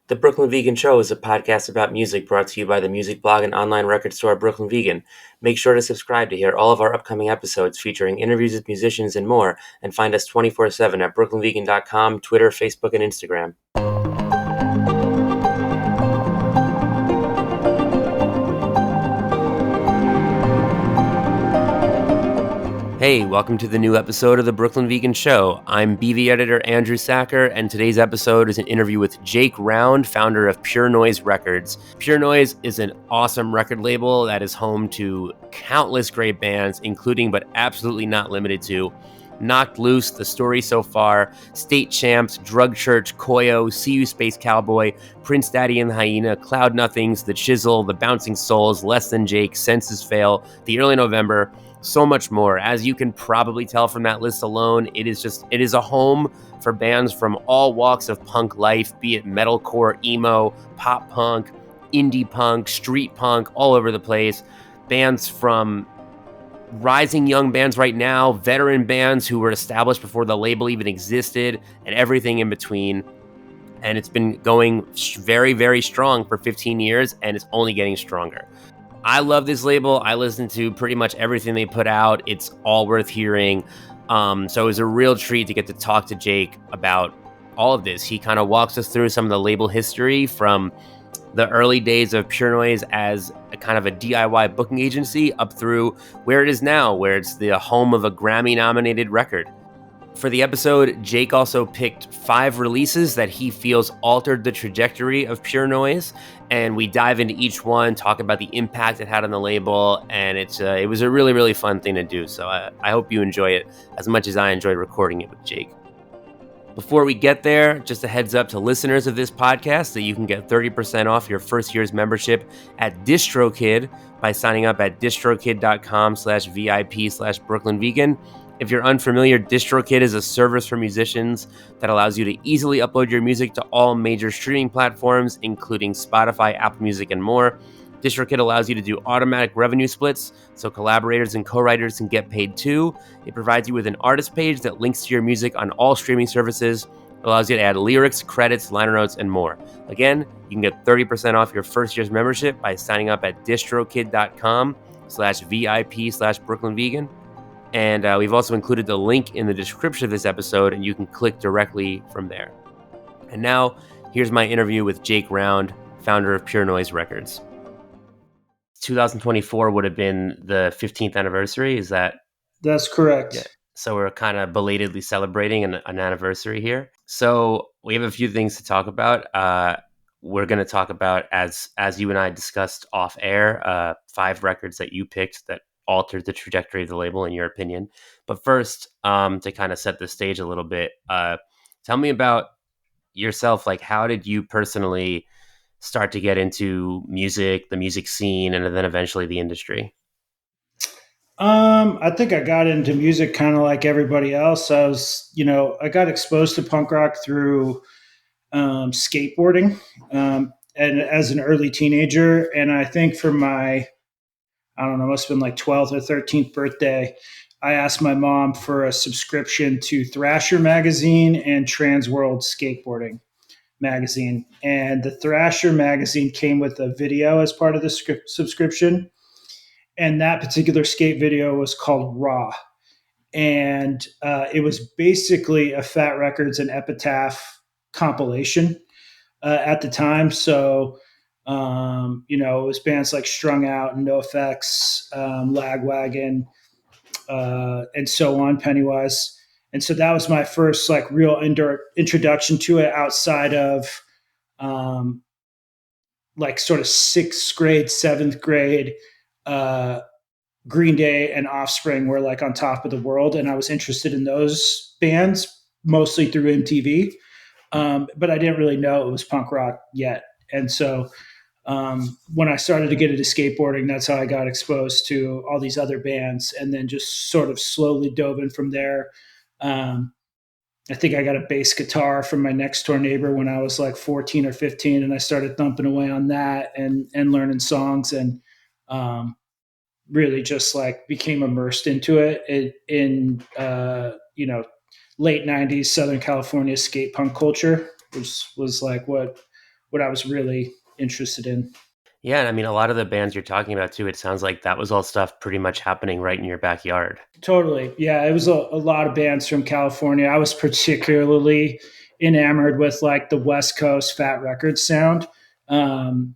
The Brooklyn Vegan Show is a podcast about music brought to you by the music blog and online record store Brooklyn Vegan. Make sure to subscribe to hear all of our upcoming episodes featuring interviews with musicians and more, and find us 24/7 at brooklynvegan.com, Twitter, Facebook, and Instagram. Hey, welcome to the new episode of the Brooklyn Vegan Show. I'm BV editor Andrew Sacker, and today's episode is an interview with Jake Round, founder of Pure Noise Records. Pure Noise is an awesome record label that is home to countless great bands, including but absolutely not limited to Knocked Loose, The Story So Far, State Champs, Drug Church, Koyo, See You Space Cowboy, Prince Daddy and the Hyena, Cloud Nothings, The Chisel, The Bouncing Souls, Less Than Jake, Senses Fail, The Early November, so much more. As you can probably tell from that list alone, it is a home for bands from all walks of punk life, be it metalcore, emo, pop punk, indie punk, street punk, all over the place. Bands from rising young bands right now, veteran bands who were established before the label even existed, and everything in between. And it's been going very, very strong for 15 years, and it's only getting stronger. I love this label. I listen to pretty much everything they put out. It's all worth hearing. So it was a real treat to get to talk to Jake about all of this. He kind of walks us through some of the label history from the early days of Pure Noise as a kind of a DIY booking agency up through where it is now, where it's the home of a Grammy-nominated record. For the episode, Jake also picked 5 releases that he feels altered the trajectory of Pure Noise, and we dive into each one, talk about the impact it had on the label, and it was a really, really fun thing to do. So I hope you enjoy it as much as I enjoyed recording it with Jake. Before we get there, just a heads up to listeners of this podcast that you can get 30% off your first year's membership at DistroKid by signing up at distrokid.com/VIP/BrooklynVegan. If you're unfamiliar, DistroKid is a service for musicians that allows you to easily upload your music to all major streaming platforms, including Spotify, Apple Music, and more. DistroKid allows you to do automatic revenue splits, so collaborators and co-writers can get paid too. It provides you with an artist page that links to your music on all streaming services. It allows you to add lyrics, credits, liner notes, and more. Again, you can get 30% off your first year's membership by signing up at distrokid.com/VIP/BrooklynVegan. And we've also included the link in the description of this episode, and you can click directly from there. And now, here's my interview with Jake Round, founder of Pure Noise Records. 2024 would have been the 15th anniversary. Is that? That's correct. Yeah. So we're kind of belatedly celebrating an anniversary here. So we have a few things to talk about. We're going to talk about, as you and I discussed off air, 5 records that you picked that altered the trajectory of the label, in your opinion. But first, to kind of set the stage a little bit, tell me about yourself. Like, how did you personally start to get into music, the music scene, and then eventually the industry? I think I got into music kind of like everybody else. I got exposed to punk rock through skateboarding, and as an early teenager. And I think for my, I don't know, must have been like 12th or 13th birthday, I asked my mom for a subscription to Thrasher magazine and Trans World Skateboarding magazine. And the Thrasher magazine came with a video as part of the subscription. And that particular skate video was called Raw. And it was basically a Fat Records and Epitaph compilation at the time. So, it was bands like Strung Out and NoFX, Lagwagon, and so on, Pennywise. And so that was my first like real introduction to it outside of like sort of 6th grade, 7th grade. Green Day and Offspring were like on top of the world, and I was interested in those bands mostly through MTV, but I didn't really know it was punk rock yet. And so when I started to get into skateboarding, that's how I got exposed to all these other bands, and then just sort of slowly dove in from there. I think I got a bass guitar from my next door neighbor when I was like 14 or 15, and I started thumping away on that and learning songs, and really just like became immersed into it in late 90s Southern California skate punk culture, which was like what what I was really interested in. Yeah, and I mean, a lot of the bands you're talking about too, it sounds like that was all stuff pretty much happening right in your backyard. Totally. Yeah, it was a lot of bands from California. I was particularly enamored with like the West Coast Fat Records sound. Um,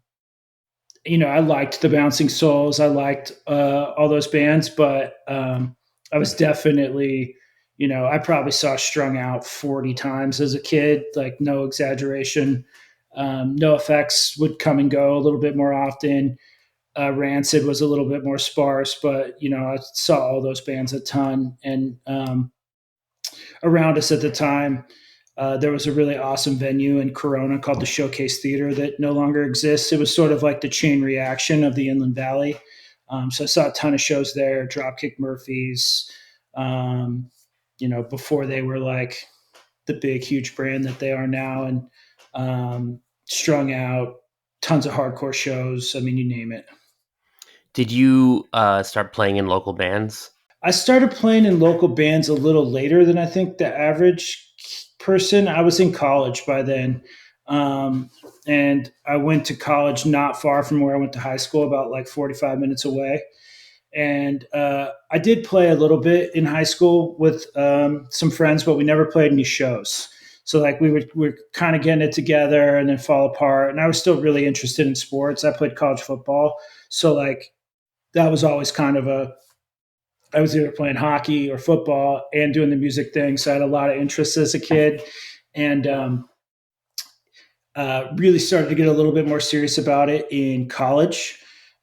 I liked the Bouncing Souls. I liked all those bands, but I was definitely, I probably saw Strung Out 40 times as a kid, like no exaggeration. No Effects would come and go a little bit more often. Rancid was a little bit more sparse, but I saw all those bands a ton. And around us at the time, there was a really awesome venue in Corona called the Showcase Theater that no longer exists. It was sort of like the chain reaction of the Inland Valley. So I saw a ton of shows there. Dropkick Murphys, before they were like the big, huge brand that they are now, and Strung Out, tons of hardcore shows. I mean, you name it. Did you start playing in local bands? I started playing in local bands a little later than I think the average person. I was in college by then. And I went to college not far from where I went to high school, about like 45 minutes away. And I did play a little bit in high school with some friends, but we never played any shows. So like we're kind of getting it together and then fall apart. And I was still really interested in sports. I played college football, so like that was always kind of a I was either playing hockey or football and doing the music thing. So I had a lot of interests as a kid, and really started to get a little bit more serious about it in college.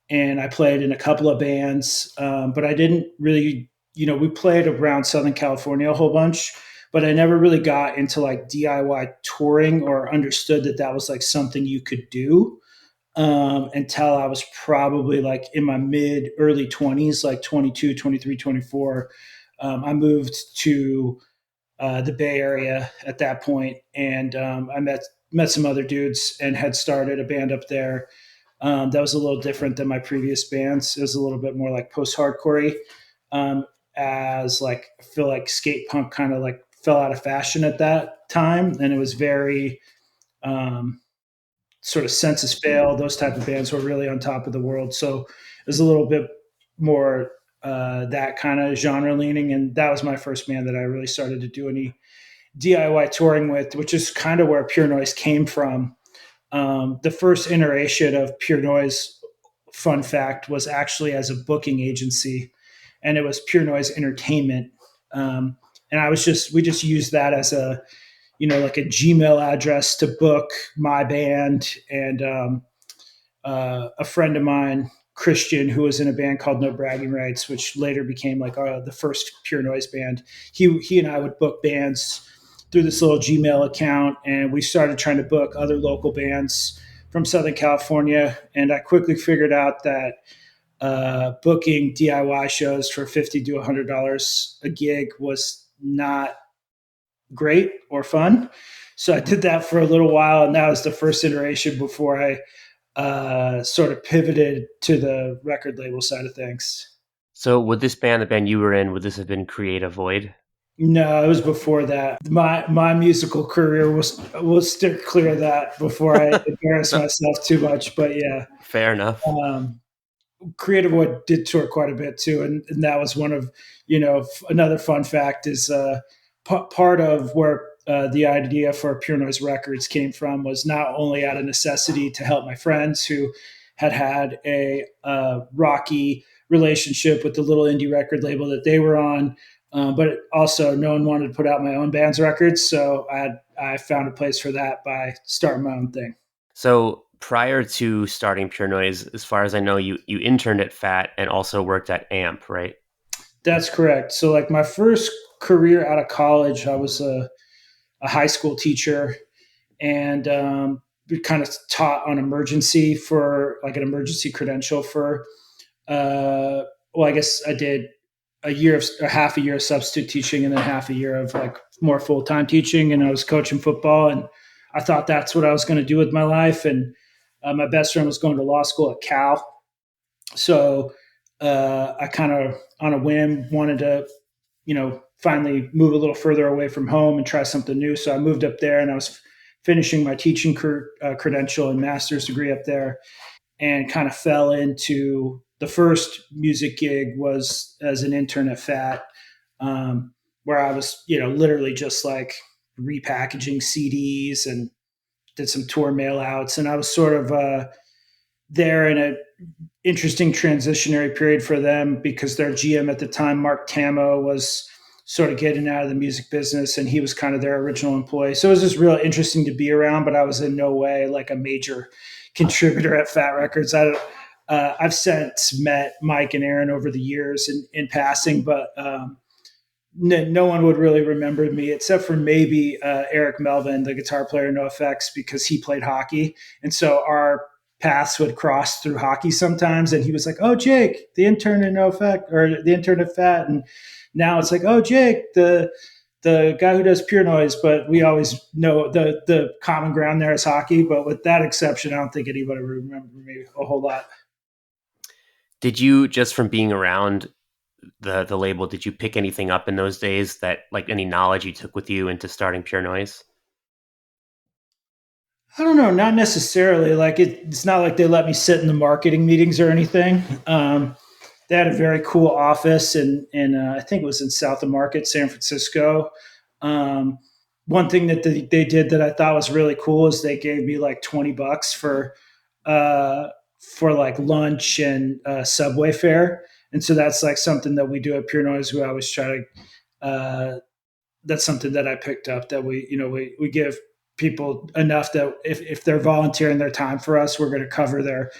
And I played in a couple of bands, but I didn't really, we played around Southern California a whole bunch, but I never really got into like DIY touring or understood that that was like something you could do until I was probably like in my mid early 20s, like 22, 23, 24. I moved to the Bay Area at that point, and I met some other dudes and had started a band up there. That was a little different than my previous bands. It was a little bit more like post-hardcore, um, as like I feel like skate punk kind of like fell out of fashion at that time, and it was very um, sort of Census Fail. Those type of bands were really on top of the world. So it was a little bit more that kind of genre leaning, and that was my first band that I really started to do any DIY touring with, which is kind of where Pure Noise came from. The first iteration of Pure Noise, fun fact, was actually as a booking agency, and it was Pure Noise Entertainment. And we just used that as a, like a Gmail address to book my band. And a friend of mine, Christian, who was in a band called No Bragging Rights, which later became like the first Pure Noise band. He and I would book bands through this little Gmail account, and we started trying to book other local bands from Southern California. And I quickly figured out that booking DIY shows for $50 to $100 a gig was not great or fun. So I did that for a little while, and that was the first iteration before I sort of pivoted to the record label side of things. So would this band, the band you were in, would this have been Creative Void? No, it was before that. My musical career was steer clear of that before I embarrass myself too much. But yeah, Fair enough. um, Creative Wood did tour quite a bit too, and that was one of another fun fact is part of where the idea for Pure Noise Records came from was not only out of necessity to help my friends who had a rocky relationship with the little indie record label that they were on, but also no one wanted to put out my own band's records, so I found a place for that by starting my own thing. So prior to starting Pure Noise, as far as I know, you interned at Fat and also worked at Amp, right? That's correct. So like my first career out of college, I was a high school teacher, and we kind of taught on emergency for like an emergency credential for well, I guess I did a half a year of substitute teaching and then half a year of like more full-time teaching, and I was coaching football, and I thought that's what I was going to do with my life. And my best friend was going to law school at Cal, so I kind of on a whim wanted to finally move a little further away from home and try something new. So I moved up there, and I was finishing my teaching credential and master's degree up there, and kind of fell into the first music gig was as an intern at Fat, where I was, literally just like repackaging CDs and did some tour mail outs. And I was sort of there in a interesting transitionary period for them because their GM at the time, Mark Tamo, was sort of getting out of the music business and he was kind of their original employee. So it was just real interesting to be around, but I was in no way like a major contributor at Fat Records. I've since met Mike and Aaron over the years in passing, but no one would really remember me except for maybe Eric Melvin, the guitar player in NoFX, because he played hockey. And so our paths would cross through hockey sometimes. And he was like, "Oh, Jake, the intern in NoFX or the intern at Fat." And now it's like, "Oh, Jake, the guy who does Pure Noise." But we always know the common ground there is hockey. But with that exception, I don't think anybody would remember me a whole lot. Did you, just from being around the label, did you pick anything up in those days that, like, any knowledge you took with you into starting Pure Noise? I don't know, not necessarily. Like it's not like they let me sit in the marketing meetings or anything. They had a very cool office in I think it was in South of Market, San Francisco. Um, One thing that they did that I thought was really cool is they gave me like $20 uh, for like lunch and subway fare, and so that's like something that we do at Pure Noise. We always try to that's something that I picked up that we give people enough that if they're volunteering their time for us, we're going to cover their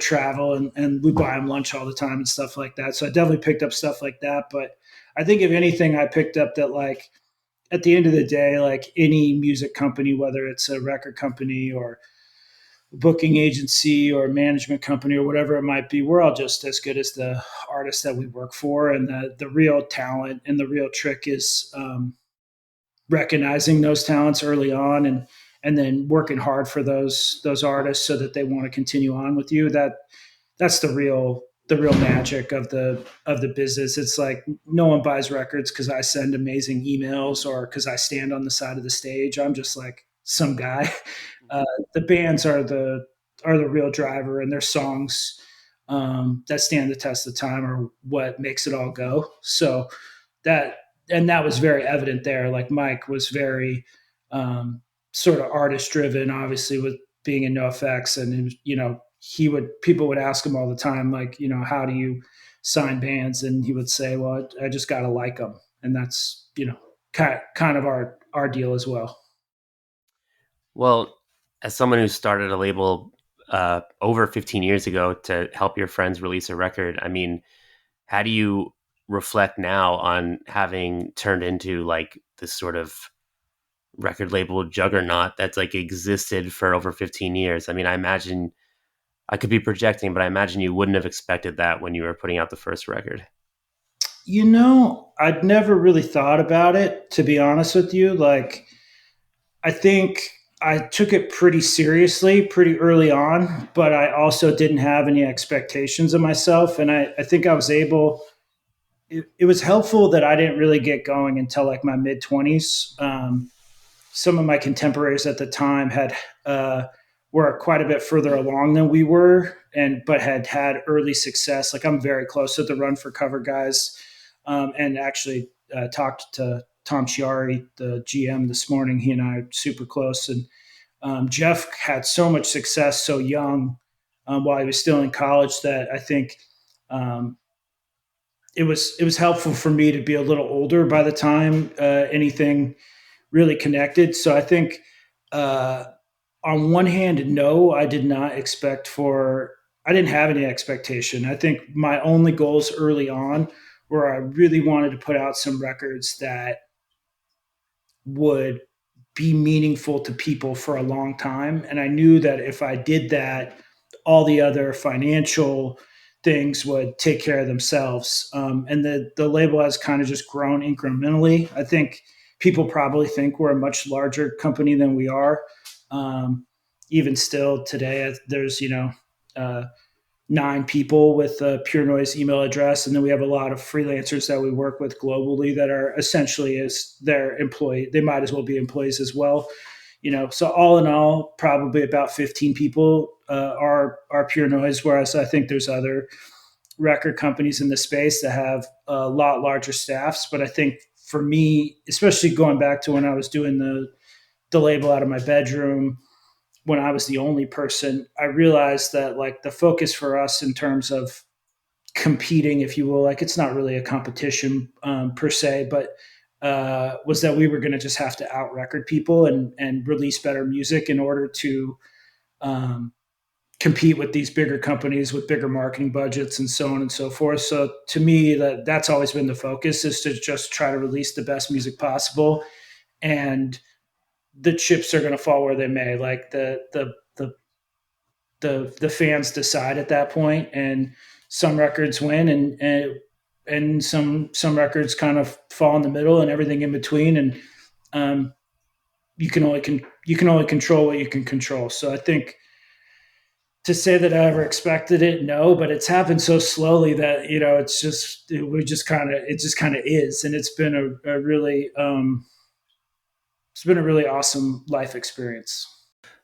travel and we buy them lunch all the time and stuff like that. So I definitely picked up stuff like that. But I think if anything, I picked up that like at the end of the day, like any music company, whether it's a record company or booking agency or management company or whatever it might be, we're all just as good as the artists that we work for. And the real talent and the real trick is recognizing those talents early on and then working hard for those artists so that they want to continue on with you. That's the real magic of the business. It's like no one buys records because I send amazing emails or because I stand on the side of the stage. I'm just like some guy. Uh, the bands are the real driver, and their songs that stand the test of time are what makes it all go. So that that was very evident there. Like Mike was very um, sort of artist driven, obviously with being in NoFX, and people would ask him all the time, like how do you sign bands, and he would say, "Well, I just got to like them," and that's kind of our deal as well. Well, as someone who started a label over 15 years ago to help your friends release a record, I mean, how do you reflect now on having turned into like this sort of record label juggernaut that's like existed for over 15 years? I mean, I imagine, I could be projecting, but I imagine you wouldn't have expected that when you were putting out the first record. I'd never really thought about it, to be honest with you. Like, I think I took it pretty seriously pretty early on, but I also didn't have any expectations of myself. And I think I was able, it was helpful that I didn't really get going until like my mid 20s. Some of my contemporaries at the time were quite a bit further along than we were, but had early success. Like I'm very close to the Run for Cover guys, and actually talked to Tom Chiari, the GM, this morning. He and I are super close, and Jeff had so much success so young, while he was still in college, that I think um, it was helpful for me to be a little older by the time anything really connected. So I think uh, on one hand, no, I did not expect for, I didn't have any expectation. I think my only goals early on were I really wanted to put out some records that would be meaningful to people for a long time. And I knew that if I did that, all the other financial things would take care of themselves. And the label has kind of just grown incrementally. I think people probably think we're a much larger company than we are. Um, Even still today, there's uh, 9 people with a Pure Noise email address, and then we have a lot of freelancers that we work with globally that are essentially as their employee. They might as well be employees as well. So all in all, probably about 15 people are Pure Noise, whereas I think there's other record companies in the space that have a lot larger staffs. But I think for me, especially going back to when I was doing the label out of my bedroom, when I was the only person, I realized that like the focus for us in terms of competing, if you will, like it's not really a competition per se, but was that we were going to just have to out record people and release better music in order to um, compete with these bigger companies with bigger marketing budgets and so on and so forth. So to me, that's always been the focus, is to just try to release the best music possible, and the chips are going to fall where they may. Like the fans decide at that point, and some records win, and some records kind of fall in the middle, and everything in between. And um, you can only control what you can control. So I think, to say that I ever expected it, no, but it's happened so slowly that it just kind of is, and it's been a really awesome life experience.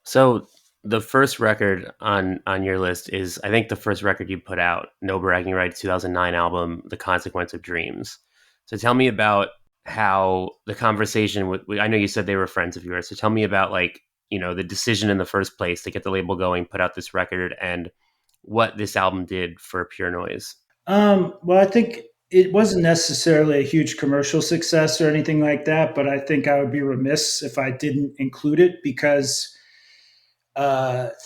So the first record on your list is, I think, the first record you put out, No Bragging Rights, 2009 album, The Consequence of Dreams. So tell me about how the conversation with, I know you said they were friends of yours. So tell me about, like, the decision in the first place to get the label going, put out this record, and what this album did for Pure Noise. Well, I think it wasn't necessarily a huge commercial success or anything like that, but I think I would be remiss if I didn't include it, because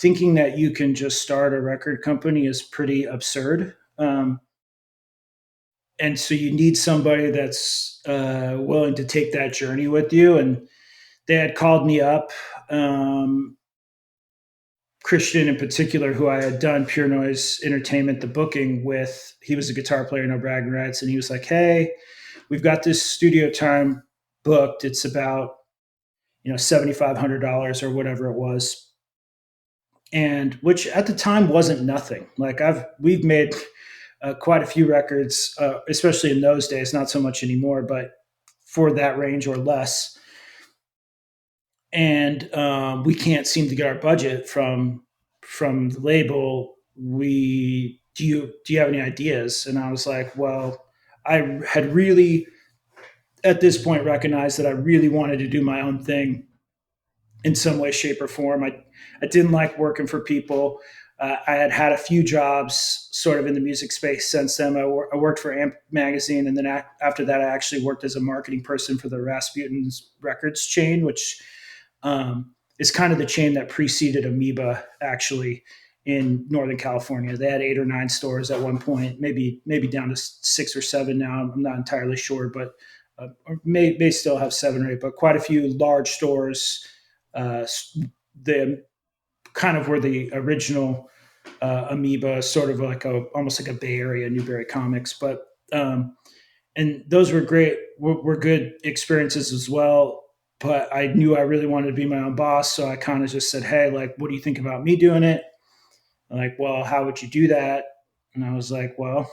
thinking that you can just start a record company is pretty absurd. And so you need somebody that's willing to take that journey with you. And they had called me up, um, Christian in particular, who I had done Pure Noise Entertainment, the booking with. He was a guitar player, no bragging rights, and he was like, "Hey, we've got this studio time booked. It's about $7,500 or whatever it was." And which at the time wasn't nothing. Like we've made quite a few records, especially in those days, not so much anymore, but for that range or less. And we can't seem to get our budget from the label. We do you have any ideas? And I was like, well, I had really at this point recognized that I really wanted to do my own thing in some way, shape, or form. I didn't like working for people. I had had a few jobs sort of in the music space since then. I worked for Amp Magazine, and then after that, I actually worked as a marketing person for the Rasputin's Records chain, which is kind of the chain that preceded Amoeba, actually, in Northern California. They had 8 or 9 stores at one point, maybe down to 6 or 7 now. I'm not entirely sure, but may still have 7 or 8, but quite a few large stores. Uh, the kind of were the original Amoeba, sort of like almost like a Bay Area Newberry Comics, but and those were great, were good experiences as well. But I knew I really wanted to be my own boss, so I kind of just said, "Hey, like, what do you think about me doing it?" And like, well, how would you do that? And I was like, well,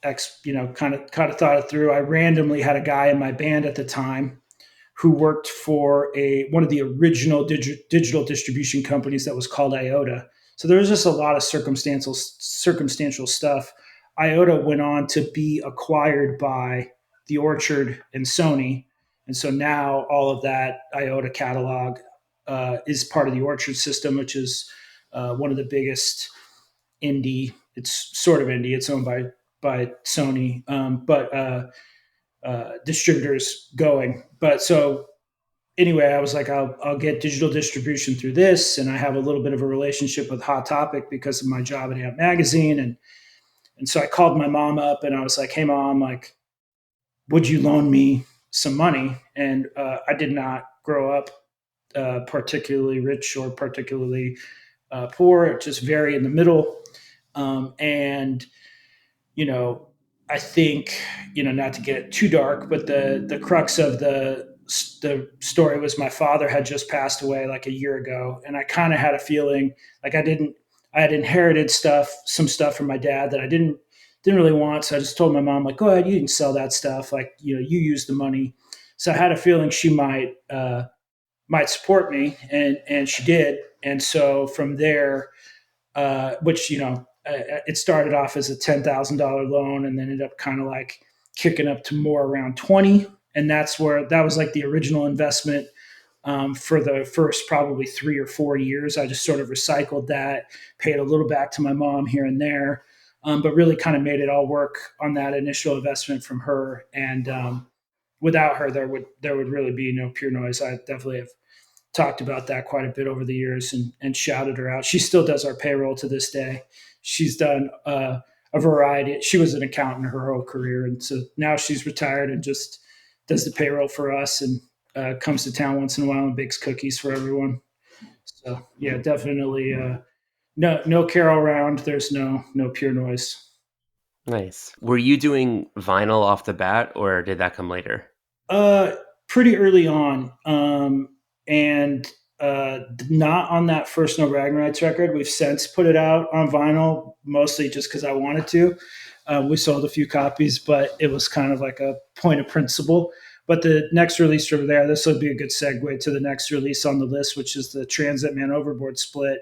kind of thought it through. I randomly had a guy in my band at the time who worked for one of the original digital distribution companies that was called IOTA. So there was just a lot of circumstantial stuff. IOTA went on to be acquired by the Orchard and Sony, and so now all of that IOTA catalog is part of the Orchard system, which is one of the biggest indie. It's sort of indie. It's owned by Sony, but distributors going. But so anyway, I was like, I'll get digital distribution through this, and I have a little bit of a relationship with Hot Topic because of my job at Amp Magazine, and so I called my mom up, and I was like, "Hey, mom, like, would you loan me some money?" And I did not grow up particularly rich or particularly poor, just very in the middle, and you know, I think, not to get too dark, but the crux of the story was my father had just passed away like a year ago, and I kind of had a feeling like I had inherited some stuff from my dad that I didn't really want. So I just told my mom, like, go ahead, you can sell that stuff. Like, you use the money. So I had a feeling she might might support me, and she did. And so from there, which it started off as a $10,000 loan, and then ended up kind of like kicking up to more around 20, and that's where that was like the original investment. For the first probably 3 or 4 years, I just sort of recycled that, paid a little back to my mom here and there, but really kind of made it all work on that initial investment from her. And without her, there would really be no Pure Noise. I definitely have talked about that quite a bit over the years, and shouted her out. She still does our payroll to this day. She's done a variety. She was an accountant her whole career, and so now she's retired and just does the payroll for us, and comes to town once in a while and bakes cookies for everyone. So yeah, definitely no Carol around. There's no Pure Noise. Nice. Were you doing vinyl off the bat, or did that come later? Uh, Pretty early on, and not on that first No Bragging Rights record. We've since put it out on vinyl, mostly just because I wanted to. We sold a few copies, but it was kind of like a point of principle. But the next release over there, this would be a good segue to the next release on the list, which is the Transit Man Overboard split.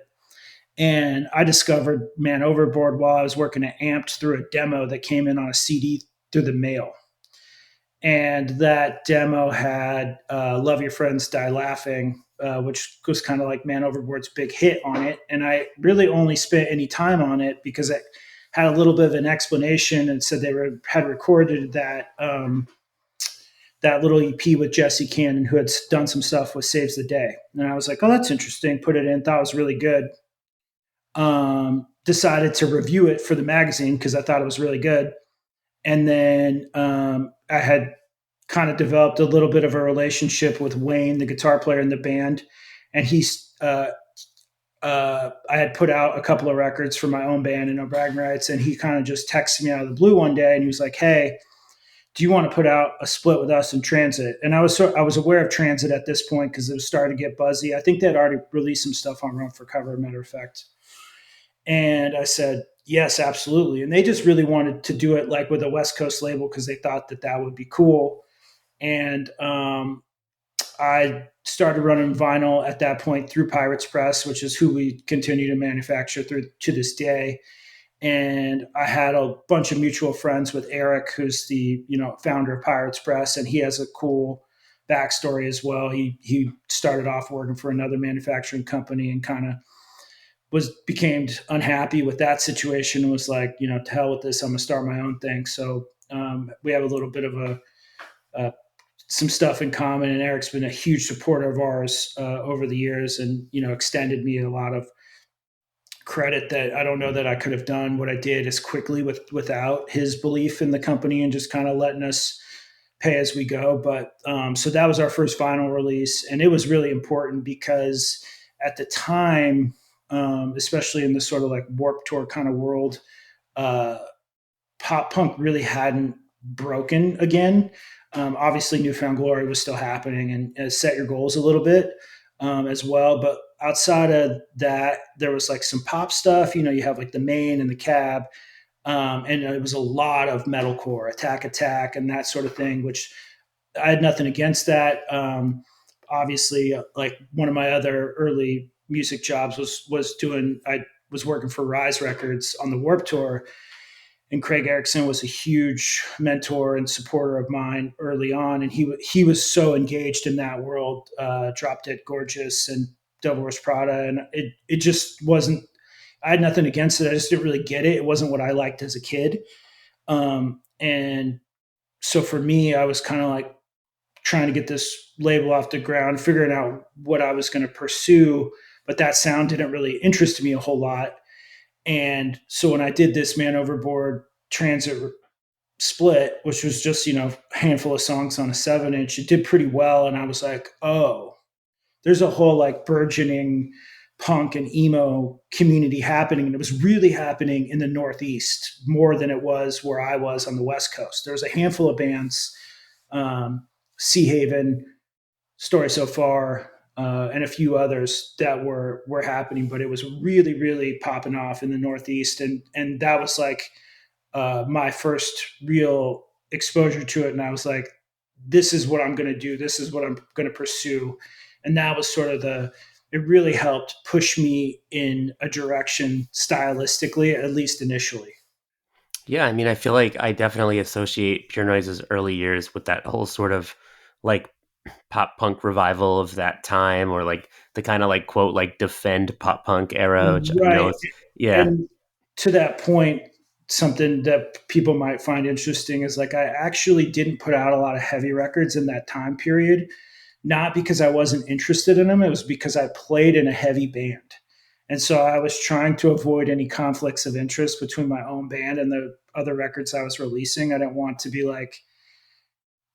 And I discovered Man Overboard while I was working at Amped through a demo that came in on a CD through the mail. And that demo had Love Your Friends, Die Laughing, which was kind of like Man Overboard's big hit on it. And I really only spent any time on it because it had a little bit of an explanation and said had recorded that little EP with Jesse Cannon, who had done some stuff with Saves the Day. And I was like, oh, that's interesting. Put it in, thought it was really good. Decided to review it for the magazine because I thought it was really good. And then I had kind of developed a little bit of a relationship with Wayne, the guitar player in the band, and I had put out a couple of records for my own band and No Bragging Rights, and he kind of just texted me out of the blue one day, and he was like, "Hey, do you want to put out a split with us in Transit?" And I was aware of Transit at this point because it was starting to get buzzy. I think they'd already released some stuff on Run for Cover, matter of fact. And I said, yes, absolutely. And they just really wanted to do it like with a West Coast label because they thought that that would be cool. And I started running vinyl at that point through Pirates Press, which is who we continue to manufacture through to this day. And I had a bunch of mutual friends with Eric, who's the founder of Pirates Press, and he has a cool backstory as well. He started off working for another manufacturing company and kind of became unhappy with that situation and was like, to hell with this, I'm gonna start my own thing. So we have a little bit of a some stuff in common, and Eric's been a huge supporter of ours over the years, and extended me a lot of credit that I don't know that I could have done what I did as quickly without his belief in the company and just kind of letting us pay as we go. But so that was our first vinyl release, and it was really important because at the time, especially in this sort of like Warped Tour kind of world, uh, pop punk really hadn't broken again. Obviously, Newfound Glory was still happening, and Set Your Goals a little bit as well. But outside of that, there was like some pop stuff. You have like the Main and the Cab, and it was a lot of metalcore, Attack Attack, and that sort of thing, which I had nothing against that. Obviously, like one of my other early music jobs I was working for Rise Records on the Warped Tour, and Craig Erickson was a huge mentor and supporter of mine early on, and he was so engaged in that world, Drop Dead Gorgeous and Devil Wears Prada, and it just wasn't. I had nothing against it. I just didn't really get it. It wasn't what I liked as a kid, and so for me, I was kind of like trying to get this label off the ground, figuring out what I was going to pursue, but that sound didn't really interest me a whole lot. And so when I did this Man Overboard Transit split, which was just, a handful of songs on a 7-inch, it did pretty well. And I was like, oh, there's a whole like burgeoning punk and emo community happening. And it was really happening in the Northeast more than it was where I was on the West Coast. There was a handful of bands, Sea Haven, Story So Far, and a few others that were happening, but it was really, really popping off in the Northeast, and that was like my first real exposure to it. And I was like, this is what I'm going to do. This is what I'm going to pursue. and that was sort of the it really helped push me in a direction stylistically, at least initially. Yeah, I mean, I feel like I definitely associate Pure Noise's early years with that whole sort of like pop punk revival of that time, or like the kind of like quote like defend pop punk era, which I know Right. is yeah. And to that point, something that people might find interesting is like I actually didn't put out a lot of heavy records in that time period, not because I wasn't interested in them, it was because I played in a heavy band. And so I was trying to avoid any conflicts of interest between my own band and the other records I was releasing. I didn't want to be like,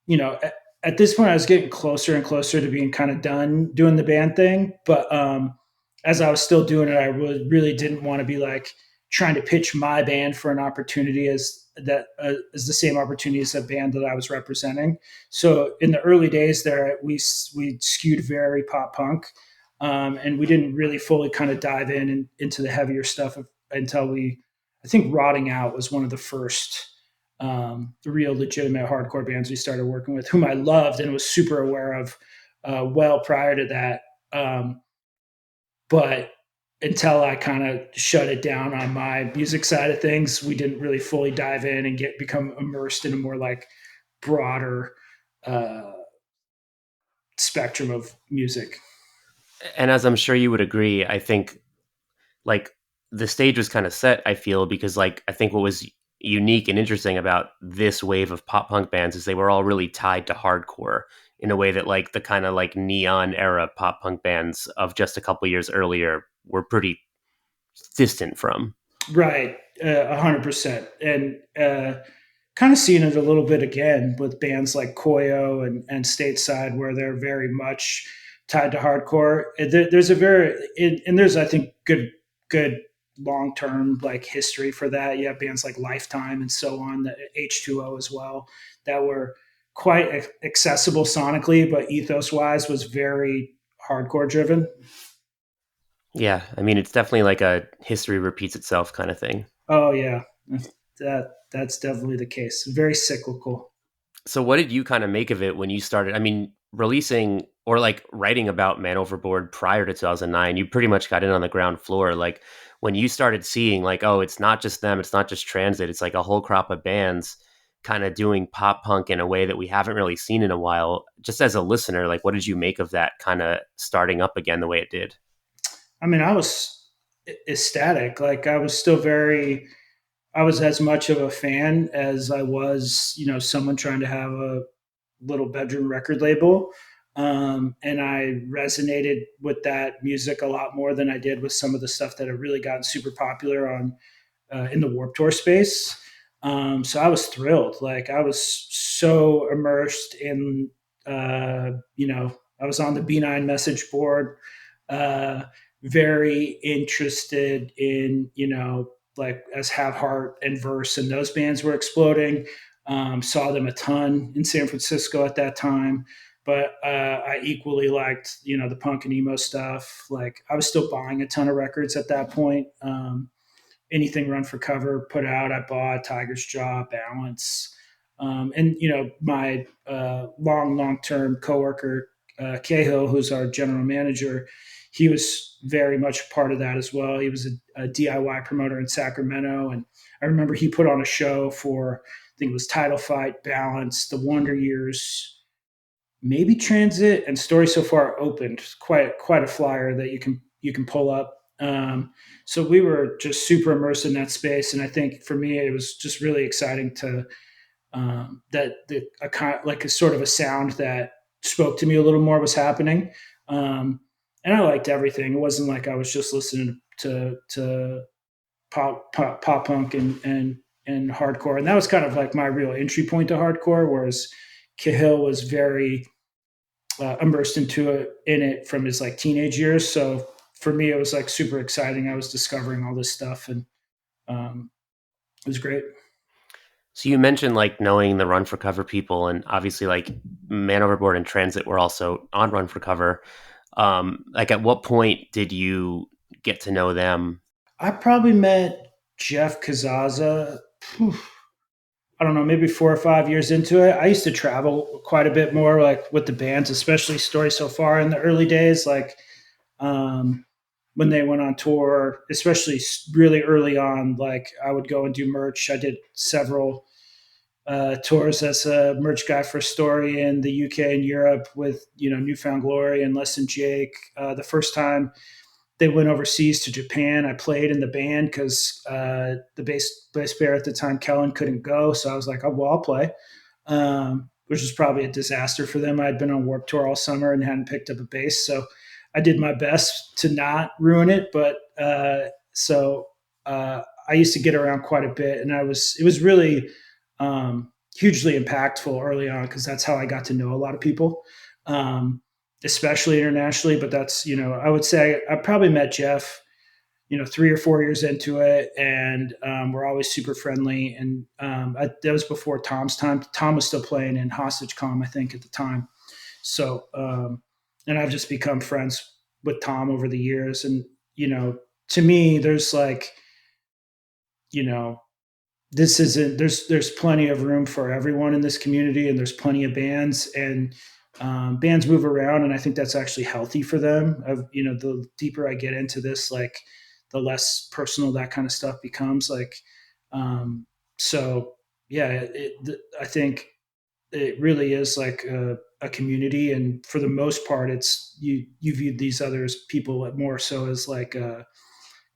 you know, at this point, I was getting closer and closer to being kind of done doing the band thing. But as I was still doing it, I really didn't want to be like trying to pitch my band for an opportunity as the same opportunity as the band that I was representing. So in the early days there, we skewed very pop punk, and we didn't really fully kind of dive into the heavier stuff until I think Rotting Out was one of the first real legitimate hardcore bands we started working with, whom I loved and was super aware of well prior to that. But until I kind of shut it down on my music side of things, we didn't really fully dive in and become immersed in a more like broader uh, spectrum of music. And as I'm sure you would agree, I think like the stage was kind of set, I feel, because like I think what was unique and interesting about this wave of pop punk bands is they were all really tied to hardcore in a way that like the kind of like neon era pop punk bands of just a couple years earlier were pretty distant from. Right, 100%, and kind of seeing it a little bit again with bands like Koyo and Stateside, where they're very much tied to hardcore. There's a and there's I think good long term like history for that. You have bands like Lifetime and so on, the H2O as well, that were quite accessible sonically, but ethos wise was very hardcore driven. Yeah, I mean it's definitely like a history repeats itself kind of thing. Oh yeah, that's definitely the case. Very cyclical. So what did you kind of make of it when you started? I mean, releasing or like writing about Man Overboard prior to 2009, you pretty much got in on the ground floor. Like when you started seeing like, oh, it's not just them, it's not just Transit, it's like a whole crop of bands kind of doing pop punk in a way that we haven't really seen in a while. Just as a listener, like what did you make of that kind of starting up again the way it did? I mean, I was ecstatic. Like I was as much of a fan as I was, someone trying to have a little bedroom record label. And I resonated with that music a lot more than I did with some of the stuff that had really gotten super popular on in the Warp Tour space. So I was thrilled. Like I was so immersed in, I was on the B9 message board, uh, very interested in, like as Have Heart and Verse and those bands were exploding. Saw them a ton in San Francisco at that time. But I equally liked, the punk and emo stuff. Like I was still buying a ton of records at that point. Anything Run for Cover put out, I bought Tiger's Jaw, Balance, and my long term coworker Cahill, who's our general manager, he was very much a part of that as well. He was a DIY promoter in Sacramento, and I remember he put on a show for I think it was Title Fight, Balance, The Wonder Years, maybe Transit, and Story So Far opened. Quite a flyer that you can pull up. So we were just super immersed in that space, and I think for me it was just really exciting to that like a sort of a sound that spoke to me a little more was happening. And I liked everything. It wasn't like I was just listening to pop punk and hardcore, and that was kind of like my real entry point to hardcore. Whereas Cahill was very immersed in it from his like teenage years. So for me, it was like super exciting. I was discovering all this stuff, and um, it was great. So you mentioned like knowing the Run for Cover people, and obviously like Man Overboard and Transit were also on Run for Cover. Like at what point did you get to know them? I probably met Jeff Kazaza. I don't know, maybe 4 or 5 years into it, I used to travel quite a bit more, like with the bands, especially Story So Far in the early days, like um, when they went on tour, especially really early on. Like I would go and do merch. I did several tours as a merch guy for Story in the UK and Europe with Newfound Glory and Less Than Jake. The first time they went overseas to Japan, I played in the band because the bass player at the time, Kellen, couldn't go. So I was like, oh, well, I'll play, which was probably a disaster for them. I'd been on Warped Tour all summer and hadn't picked up a bass. So I did my best to not ruin it. But I used to get around quite a bit. And it was really hugely impactful early on because that's how I got to know a lot of people. Especially internationally. But that's, I would say I probably met Jeff, 3 or 4 years into it, and we're always super friendly. And that was before Tom's time. Tom was still playing in Hostage Calm, I think, at the time. So, and I've just become friends with Tom over the years. And, to me, there's like, you know, this isn't there's plenty of room for everyone in this community, and there's plenty of bands, and bands move around, and I think that's actually healthy for them. The deeper I get into this, like the less personal that kind of stuff becomes. Like, um, so yeah, I think it really is like a community, and for the most part, it's you view these others people more so as like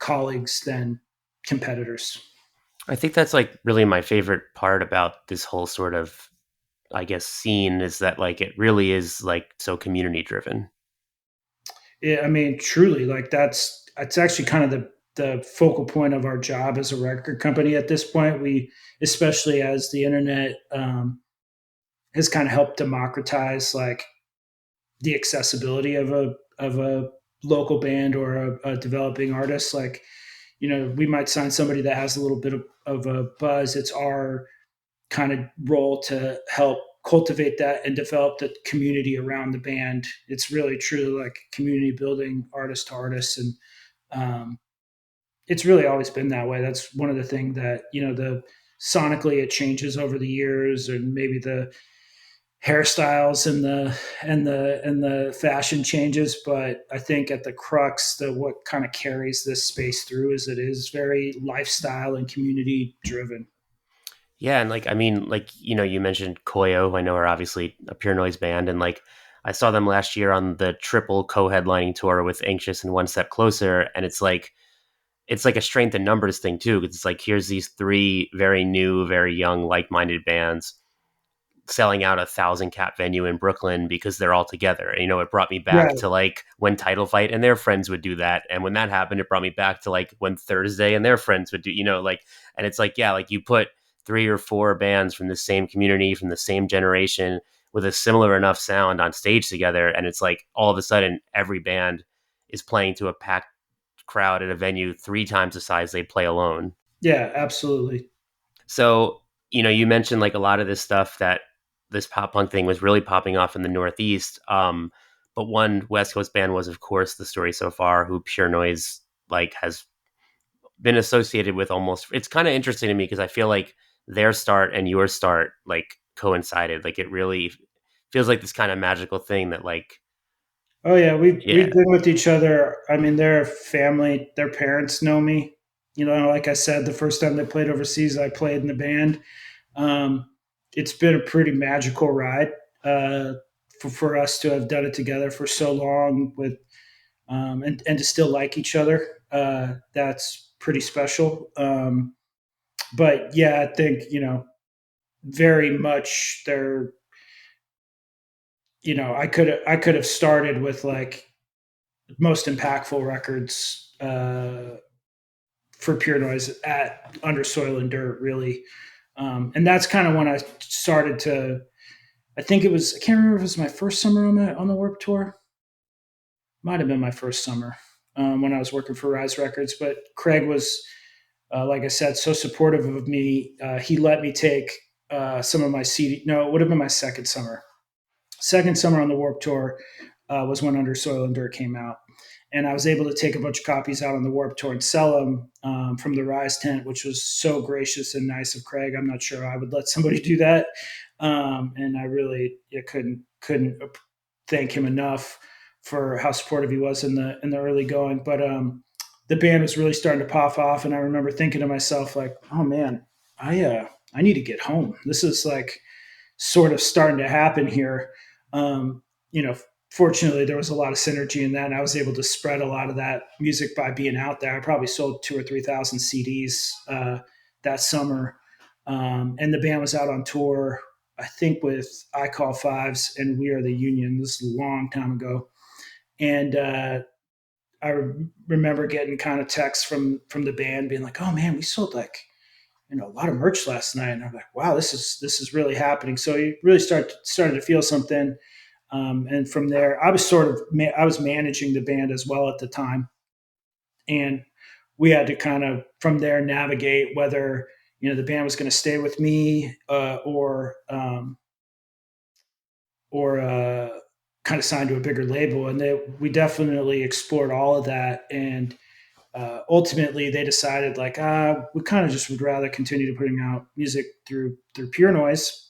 colleagues than competitors. I think that's like really my favorite part about this whole sort of, I guess, scene is that like it really is like so community driven. Yeah, I mean, truly, like that's actually kind of the focal point of our job as a record company at this point. We, especially as the internet has kind of helped democratize like the accessibility of a local band or a developing artist. Like, we might sign somebody that has a little bit of a buzz. It's our kind of role to help cultivate that and develop the community around the band. It's really truly like community building, artist to artist, and um, it's really always been that way. That's one of the things that the sonically it changes over the years, and maybe the hairstyles and the fashion changes. But I think at the crux, what kind of carries this space through is it is very lifestyle and community driven. Yeah, and like I mean, like you mentioned Koyo. I know are obviously a pure noise band, and like I saw them last year on the triple co-headlining tour with Anxious and One Step Closer, and it's like a strength in numbers thing too. Because it's like here's these three very new, very young, like-minded bands selling out 1,000 cap venue in Brooklyn because they're all together. And, it brought me back Right. to like when Title Fight and their friends would do that. And when that happened, it brought me back to like when Thursday and their friends would do, like, and it's like, yeah, like you put three or four bands from the same community, from the same generation with a similar enough sound on stage together. And it's like all of a sudden every band is playing to a packed crowd at a venue three times the size they play alone. Yeah, absolutely. So, you mentioned like a lot of this stuff that this pop punk thing was really popping off in the Northeast. But one West Coast band was, of course, The Story So Far, who Pure Noise like has been associated with almost. It's kind of interesting to me because I feel like their start and your start like coincided. Like it really feels like this kind of magical thing that like, Oh yeah, we've yeah, been with each other. I mean, they're family. Their parents know me. Like I said, the first time they played overseas, I played in the band. Um, it's been a pretty magical ride uh, for us to have done it together for so long with and to still like each other. That's pretty special. But yeah, I think very much they're I could have started with like most impactful records for Pure Noise at Under Soil and Dirt, really. And that's kind of when I started to. I think it was. I can't remember if it was my first summer on the Warped Tour. Might have been my first summer when I was working for Rise Records. But Craig was, like I said, so supportive of me. He let me take some of my CD. No, it would have been my second summer. Second summer on the Warped Tour was when Under Soil and Dirt came out, and I was able to take a bunch of copies out on the Warped Tour and sell them from the Rise tent, which was so gracious and nice of Craig. I'm not sure I would let somebody do that, and I really couldn't thank him enough for how supportive he was in the early going. But the band was really starting to pop off, and I remember thinking to myself like, "Oh man, I need to get home. This is like sort of starting to happen here." Um, you know, Fortunately, there was a lot of synergy in that, and I was able to spread a lot of that music by being out there. I probably sold 2 or 3 thousand CDs that summer, and the band was out on tour. I think with I Call Fives and We Are the Union. This is a long time ago, and I remember getting kind of texts from the band being like, "Oh man, we sold like a lot of merch last night," and I'm like, "Wow, this is really happening." So you really started to feel something, and from there, I was managing the band as well at the time, and we had to kind of from there navigate whether the band was going to stay with me or kind of sign to a bigger label, and we definitely explored all of that, and ultimately they decided like we kind of just would rather continue to putting out music through Pure Noise.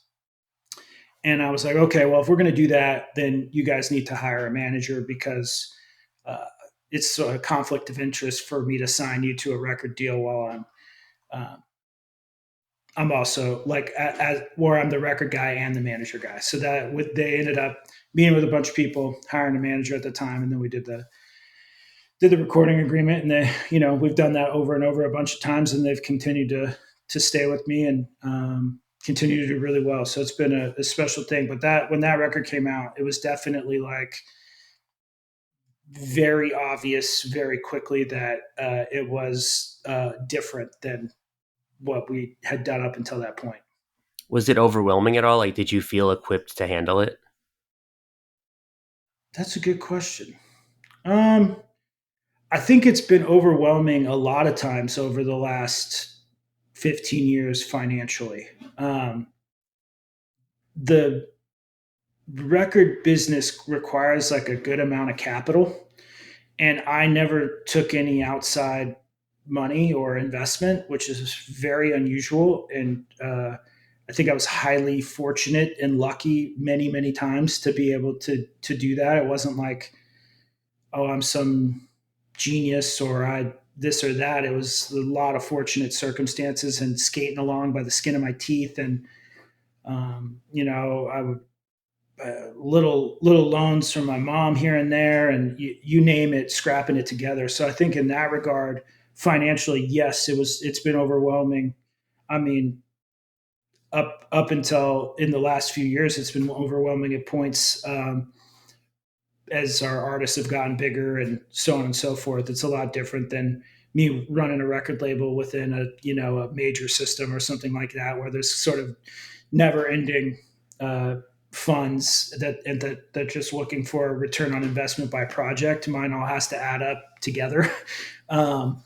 And I was like, okay, well, if we're going to do that, then you guys need to hire a manager because uh, it's a conflict of interest for me to sign you to a record deal while uh, I'm also like where I'm the record guy and the manager guy. So they ended up meeting with a bunch of people, hiring a manager at the time, and then we did the recording agreement. And we've done that over and over a bunch of times, and they've continued to stay with me and continue to do really well. So it's been a special thing. But that when that record came out, it was definitely like very obvious very quickly that it was different than what we had done up until that point. Was it overwhelming at all? Like, did you feel equipped to handle it? That's a good question. um I think it's been overwhelming a lot of times over the last 15 years financially. The record business requires like a good amount of capital, and I never took any outside money or investment, which is very unusual. And I think I was highly fortunate and lucky many times to be able to do that. It wasn't like, oh, I'm some genius or I this or that. It was a lot of fortunate circumstances and skating along by the skin of my teeth. And I would little loans from my mom here and there, and you name it, scrapping it together. So I think in that regard, financially, yes, it's been overwhelming. I mean, up until in the last few years, it's been overwhelming at points. As our artists have gotten bigger and so on and so forth, it's a lot different than me running a record label within a major system or something like that, where there's sort of never ending uh, funds that just looking for a return on investment by project. Mine all has to add up together. um,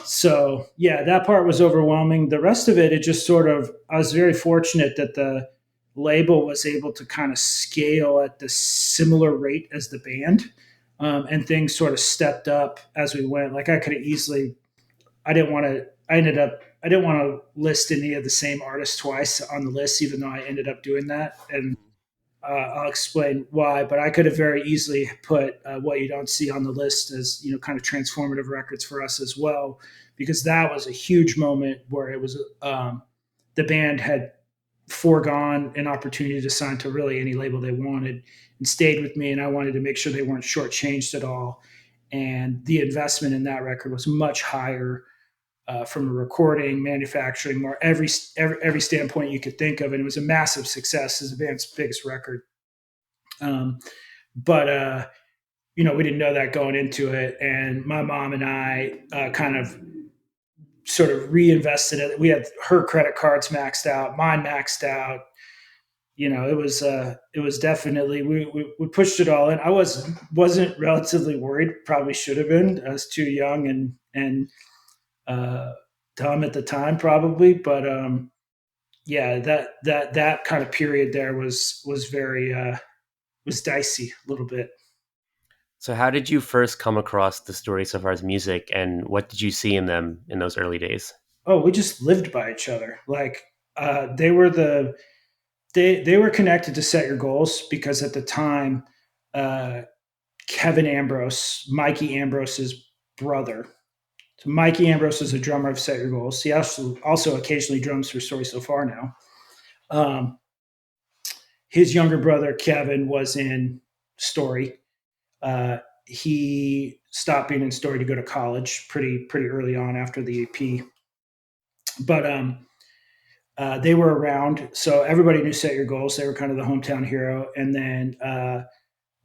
so yeah, that part was overwhelming. The rest of it, it just sort of, I was very fortunate that the label was able to kind of scale at the similar rate as the band. And things sort of stepped up as we went. Like I could have easily, I didn't want to, I didn't want to list any of the same artists twice on the list, even though I ended up doing that. And I'll explain why, but I could have very easily put What You Don't See on the list as, kind of transformative records for us as well, because that was a huge moment where it was, the band had foregone an opportunity to sign to really any label they wanted and stayed with me. And I wanted to make sure they weren't shortchanged at all. And the investment in that record was much higher from a recording, manufacturing, more every standpoint you could think of. And it was a massive success as the band's biggest record. But we didn't know that going into it. And my mom and I kind of sort of reinvested it. We had her credit cards maxed out, mine maxed out. It was definitely we pushed it all in. I wasn't relatively worried. Probably should have been. I was too young and uh, dumb at the time, probably. But yeah, that kind of period there was very was dicey a little bit. So, how did you first come across the Story So Far's music, and what did you see in them in those early days? Oh, we just lived by each other. Like they were they were connected to Set Your Goals because at the time, uh, Kevin Ambrose, Mikey Ambrose's brother. So Mikey Ambrose is a drummer of Set Your Goals. He also occasionally drums for Story So Far now. Um, his younger brother Kevin was in Story. He stopped being in Story to go to college pretty early on after the EP. But they were around, so everybody knew Set Your Goals. They were kind of the hometown hero. And then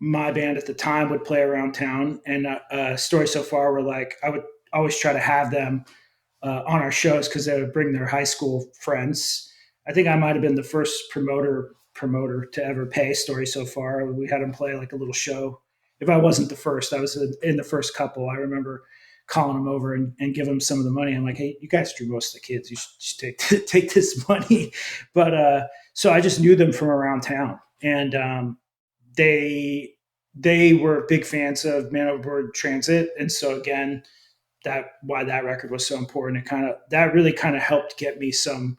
my band at the time would play around town, and Story So Far were like I would always try to have them on our shows because they would bring their high school friends. I think I might have been the first promoter to ever pay Story So Far. We had them play like a little show. If I wasn't the first, I was in the first couple. I remember calling them over and give them some of the money. I'm like, hey, you guys drew most of the kids. You should take this money. But so I just knew them from around town, and they they were big fans of Man Overboard Transit, and so again, that why that record was so important. It kind of that really kind of helped get me some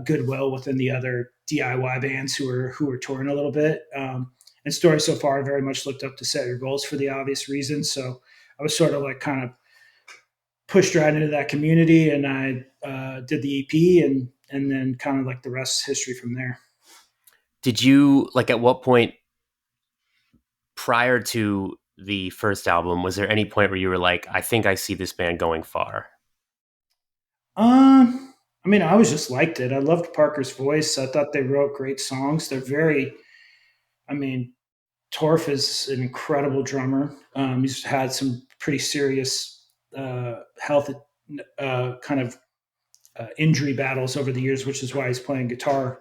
goodwill within the other DIY bands who were touring a little bit. And Story So Far, I very much looked up to Set Your Goals for the obvious reasons. So I was sort of like kind of pushed right into that community, and I did the EP, and then kind of like the rest is history from there. Did you like at what point prior to the first album, was there any point where you were like, I think I see this band going far? I mean, I was just liked it. I loved Parker's voice. I thought they wrote great songs. They're very, I mean, Torf is an incredible drummer. He's had some pretty serious health kind of injury battles over the years, which is why he's playing guitar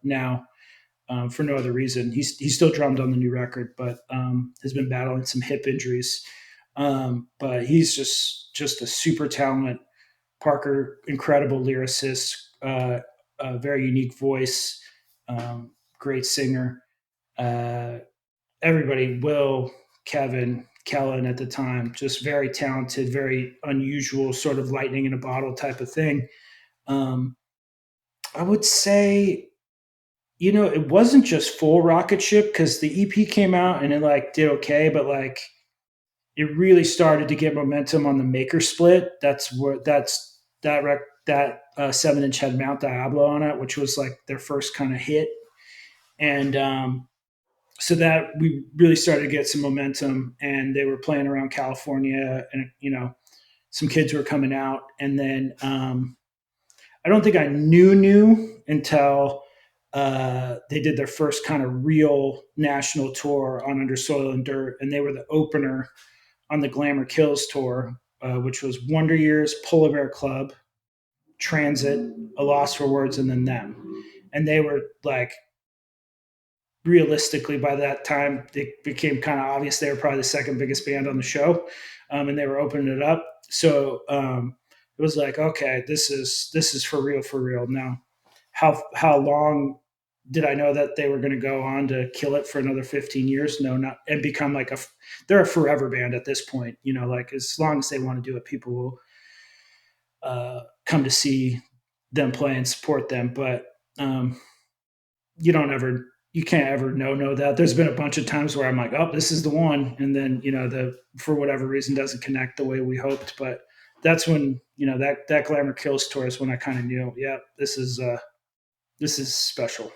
now for no other reason. He still drummed on the new record, but has been battling some hip injuries. But he's just a super talent. Parker, incredible lyricist, a very unique voice, great singer. Uh, Everybody, Will, Kevin, Kellen at the time, just very talented, very unusual, sort of lightning in a bottle type of thing. Um, I would say, it wasn't just full rocket ship because the EP came out and it like did okay, but like it really started to get momentum on the Maker split. That 7-inch had Mount Diablo on it, which was like their first kind of hit, and so that we really started to get some momentum. And they were playing around California, and some kids were coming out, and then I don't think I knew until they did their first kind of real national tour on Under Soil and Dirt, and they were the opener on the Glamour Kills tour, which was Wonder Years, Polar Bear Club, Transit, A Loss for Words, and then them. And they were like, realistically, by that time, it became kind of obvious they were probably the second biggest band on the show, and they were opening it up. So it was like, okay, this is for real now. How long did I know that they were going to go on to kill it for another 15 years? No, not and become like they're a forever band at this point. Like as long as they want to do it, people will come to see them play and support them. But you don't ever, you can't ever know that. There's been a bunch of times where I'm like, oh, this is the one, and then the for whatever reason doesn't connect the way we hoped. But that's when that Glamour Kills tour is when I kind of knew, yeah, this is special.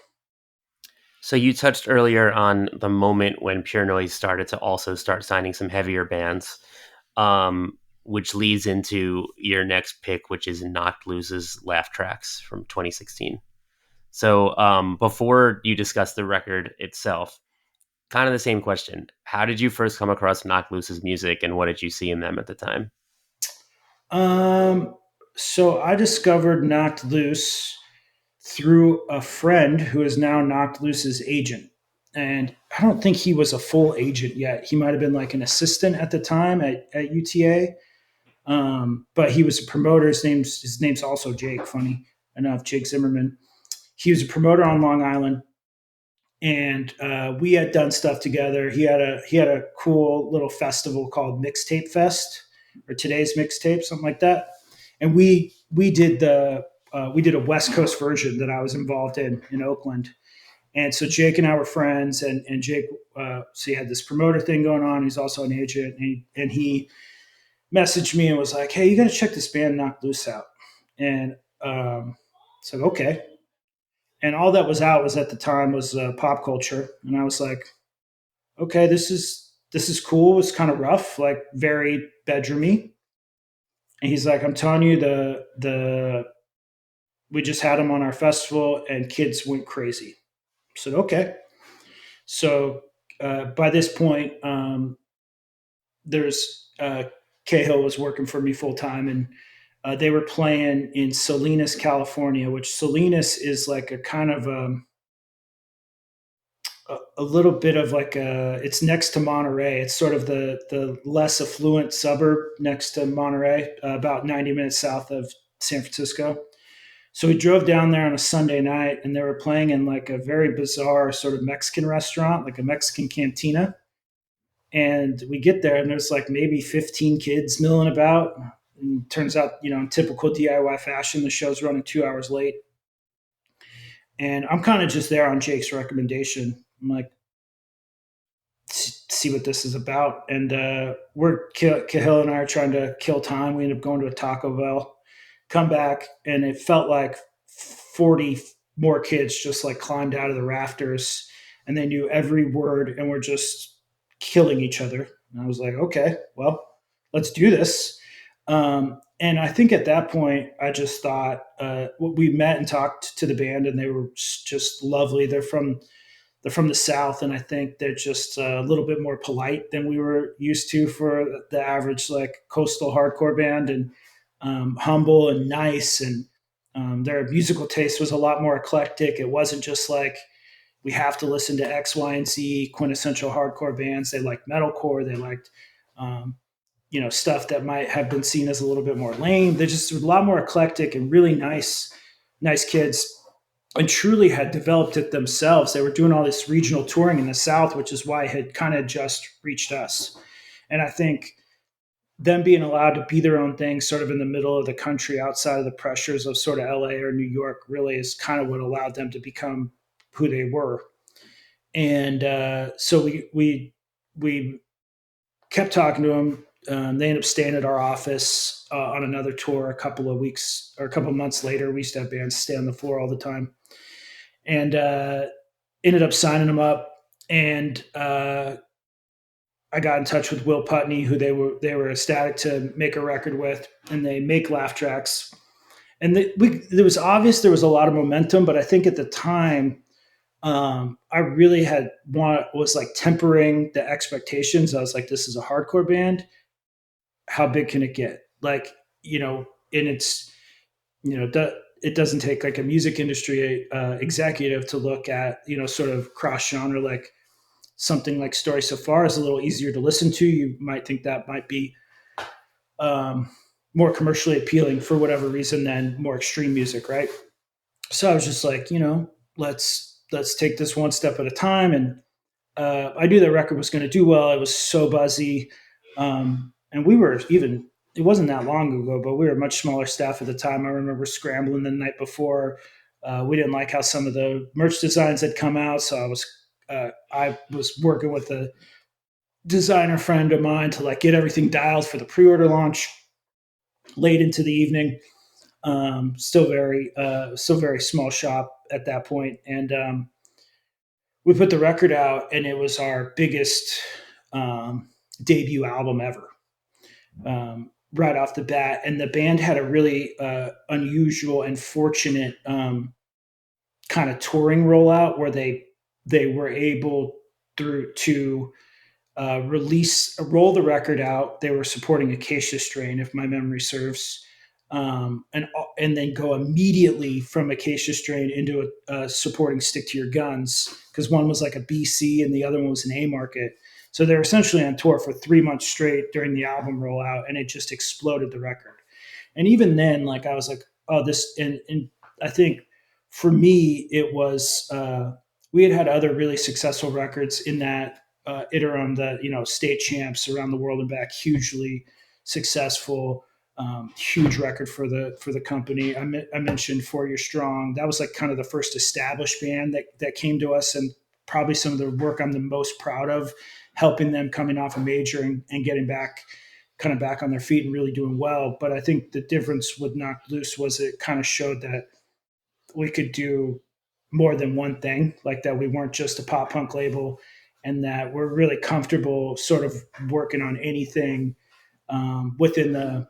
So you touched earlier on the moment when Pure Noise started to also start signing some heavier bands, which leads into your next pick, which is Knocked Loose's Laugh Tracks from 2016. So before you discuss the record itself, kind of the same question. How did you first come across Knocked Loose's music, and what did you see in them at the time? Um, so I discovered Knocked Loose through a friend who is now Knocked Loose's agent. And I don't think he was a full agent yet. He might have been like an assistant at the time at UTA. But he was a promoter. His name's also Jake. Funny enough, Jake Zimmerman. He was a promoter on Long Island, and we had done stuff together. He had a cool little festival called Mixtape Fest or Today's Mixtape, something like that. And we did a West Coast version that I was involved in Oakland. And so Jake and I were friends, and Jake, so he had this promoter thing going on. He's also an agent, and he messaged me and was like, "Hey, you got to check this band Knock Loose out." And said, "Okay." And all that was out was at the time was Pop Culture, and I was like, "Okay, this is cool. It's kind of rough, like very bedroomy." And he's like, "I'm telling you, the we just had them on our festival, and kids went crazy." I said, "Okay." So by this point, there's Cahill was working for me full time, and they were playing in Salinas, California, which Salinas is like a kind of a little bit of like it's next to Monterey. It's sort of the less affluent suburb next to Monterey, about 90 minutes south of San Francisco. So we drove down there on a Sunday night, and they were playing in like a very bizarre sort of Mexican restaurant, like a Mexican cantina. And we get there, and there's like maybe 15 kids milling about. And turns out, in typical DIY fashion, the show's running 2 hours late. And I'm kind of just there on Jake's recommendation. I'm like, see what this is about. And Cahill and I are trying to kill time. We end up going to a Taco Bell, come back, and it felt like 40 more kids just like climbed out of the rafters, and they knew every word and were just killing each other. And I was like, okay, well, let's do this. And I think at that point, I just thought we met and talked to the band, and they were just lovely. They're from the South, and I think they're just a little bit more polite than we were used to for the average like coastal hardcore band, and humble and nice. And their musical taste was a lot more eclectic. It wasn't just like we have to listen to X, Y, and Z quintessential hardcore bands. They liked metalcore. They liked um, stuff that might have been seen as a little bit more lame. They're just a lot more eclectic and really nice kids, and truly had developed it themselves. They were doing all this regional touring in the South, which is why it had kind of just reached us. And I think them being allowed to be their own thing, sort of in the middle of the country, outside of the pressures of sort of LA or New York, really is kind of what allowed them to become who they were. And so we kept talking to them. They ended up staying at our office on another tour a couple of weeks or a couple of months later. We used to have bands stay on the floor all the time, and ended up signing them up. And I got in touch with Will Putney, who they were ecstatic to make a record with, and they make laugh tracks. And it was obvious there was a lot of momentum, but I think at the time, I really was like tempering the expectations. I was like, this is a hardcore band. How big can it get? Like, and it doesn't take like a music industry executive to look at, sort of cross genre, like something like Story So Far is a little easier to listen to. You might think that might be um, more commercially appealing for whatever reason than more extreme music, right? So I was just like, let's take this one step at a time. And I knew that record was going to do well. It was so buzzy, and we were even. It wasn't that long ago, but we were a much smaller staff at the time. I remember scrambling the night before. We didn't like how some of the merch designs had come out, so I was working with a designer friend of mine to like get everything dialed for the pre-order launch late into the evening. Still very small shop at that point, and we put the record out, and it was our biggest debut album ever, right off the bat. And the band had a really unusual and fortunate kind of touring rollout where they were able through to roll the record out. They were supporting Acacia Strain, if my memory serves, and then go immediately from Acacia Strain into supporting Stick to Your Guns, because one was like a BC and the other one was an A market. So they were essentially on tour for 3 months straight during the album rollout, and it just exploded the record. And even then, like I was like, oh, this, and I think for me it was. we had had other really successful records in that interim, that state champs around the world and back, hugely successful. Huge record for the company. I mentioned 4 Year Strong. That was like kind of the first established band that came to us, and probably some of the work I'm the most proud of, helping them coming off a major and getting back kind of back on their feet and really doing well. But I think the difference with Knocked Loose was it kind of showed that we could do more than one thing, like that we weren't just a pop punk label, and that we're really comfortable sort of working on anything within the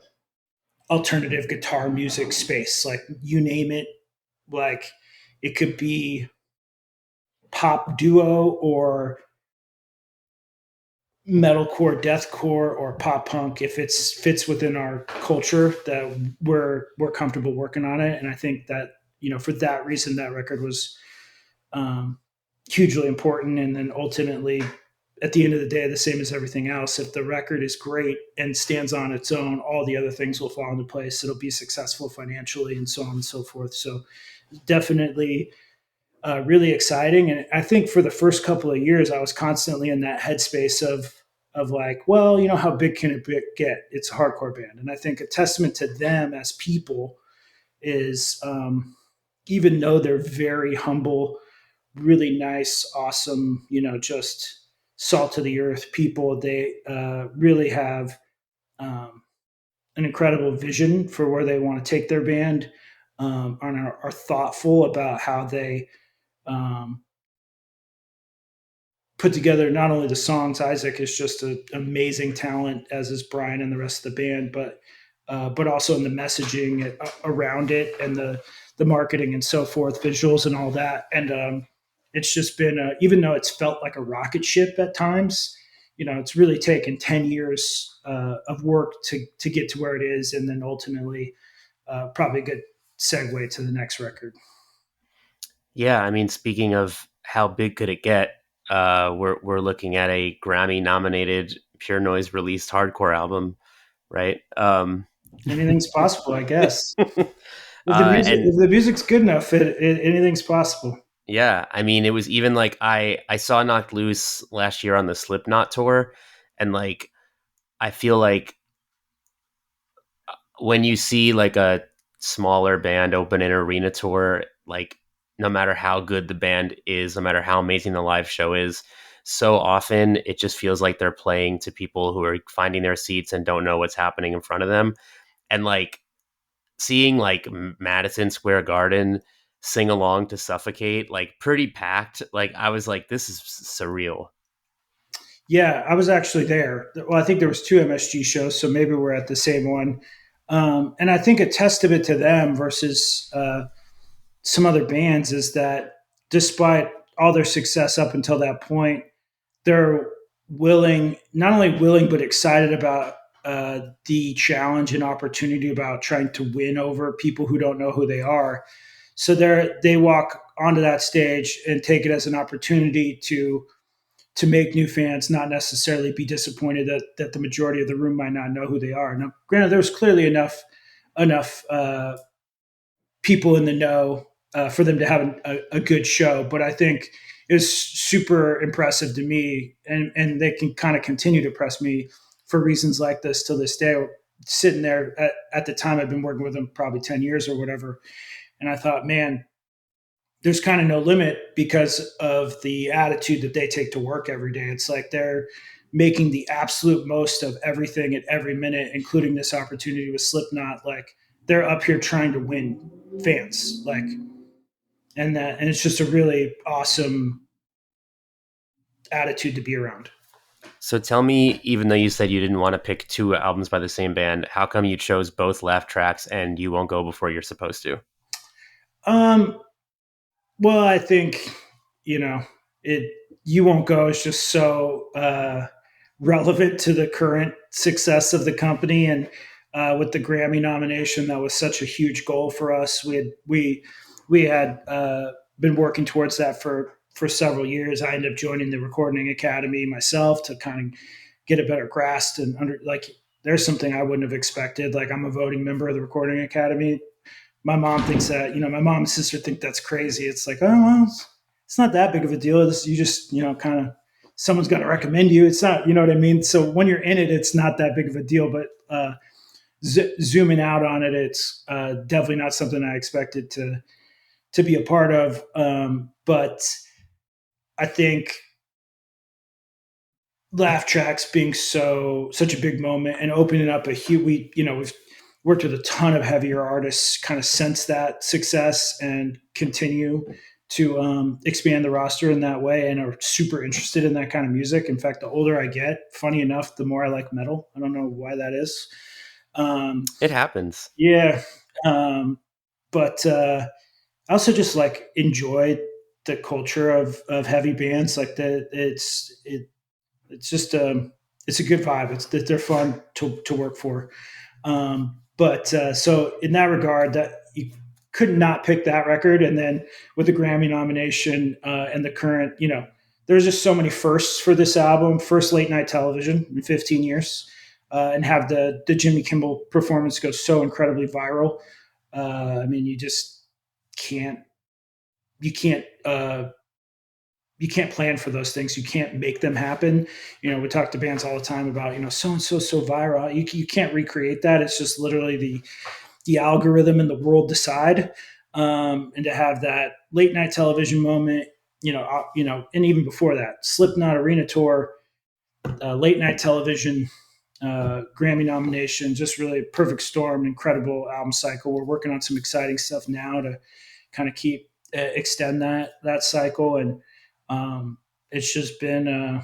alternative guitar music space. Like you name it, like it could be pop duo or metalcore, deathcore, or pop punk. If it fits within our culture, that we're comfortable working on it. And I think that for that reason, that record was um, hugely important. And then ultimately, at the end of the day, the same as everything else, if the record is great and stands on its own, all the other things will fall into place. It'll be successful financially and so on and so forth. So definitely really exciting. And I think for the first couple of years, I was constantly in that headspace of like, well, how big can it get? It's a hardcore band. And I think a testament to them as people is, even though they're very humble, really nice, awesome, just salt of the earth people, they really have an incredible vision for where they want to take their band, and are thoughtful about how they um, put together not only the songs. Isaac is just an amazing talent, as is Brian and the rest of the band, but also in the messaging around it, and the marketing and so forth, visuals and all that. And it's just been even though it's felt like a rocket ship at times, it's really taken 10 years of work to get to where it is, and then ultimately probably a good segue to the next record. Yeah, I mean, speaking of how big could it get, we're looking at a Grammy nominated Pure Noise released hardcore album, right? Anything's possible, I guess. And If the music's good enough, anything's possible. yeah, I mean, it was even like I saw Knocked Loose last year on the Slipknot tour, and like I feel like when you see like a smaller band open an arena tour, like no matter how good the band is, no matter how amazing the live show is, so often it just feels like they're playing to people who are finding their seats and don't know what's happening in front of them. And like seeing like Madison Square Garden sing along to Suffocate, like pretty packed, like I was like, this is surreal. Yeah, I was actually there. Well, I think there was two MSG shows, so maybe we're at the same one. And I think a testament to them versus some other bands is that despite all their success up until that point, they're not only willing, but excited about the challenge and opportunity about trying to win over people who don't know who they are. So they walk onto that stage and take it as an opportunity to make new fans not necessarily be disappointed that the majority of the room might not know who they are. Now, granted, there was clearly enough people in the know for them to have a good show, but I think it was super impressive to me, and they can kind of continue to impress me for reasons like this till this day. Sitting there at the time, I've been working with them probably 10 years or whatever, and I thought, man, there's kind of no limit because of the attitude that they take to work every day. It's like they're making the absolute most of everything at every minute, including this opportunity with Slipknot. Like they're up here trying to win fans, like, and it's just a really awesome attitude to be around. So tell me, even though you said you didn't want to pick two albums by the same band, how come you chose both laugh tracks and You Won't Go Before You're Supposed to? Um, well, I think you know it. You won't go is just so relevant to the current success of the company, and with the Grammy nomination, that was such a huge goal for us. We had been working towards that for several years. I ended up joining the Recording Academy myself to kind of get a better grasp and like. There's something I wouldn't have expected. Like I'm a voting member of the Recording Academy. My mom thinks that, my mom and sister think that's crazy. It's like, oh, well, it's not that big of a deal. This, you just, kind of, someone's got to recommend you. It's not, you know what I mean? So when you're in it, it's not that big of a deal, but zooming out on it, it's definitely not something I expected to be a part of. But I think laugh tracks being such a big moment and opening up a huge, we've worked with a ton of heavier artists kind of since that success and continue to expand the roster in that way and are super interested in that kind of music. In fact, the older I get, funny enough, the more I like metal. I don't know why that is. um, It happens. yeah. um, but I also just like enjoy the culture of heavy bands. Like it's just it's a good vibe. It's that they're fun to work for. But so in that regard, that you could not pick that record, and then with the Grammy nomination and the current, there's just so many firsts for this album. First late night television in 15 years, and have the Jimmy Kimmel performance go so incredibly viral. I mean, can't you can't you can't plan for those things. You can't make them happen. We talk to bands all the time about, so and so viral. You can't recreate that. It's just literally the algorithm and the world decide. And to have that late night television moment, and even before that, Slipknot arena tour, late night television, Grammy nomination, just really a perfect storm, incredible album cycle. We're working on some exciting stuff now to kind of keep extend that cycle, and it's just been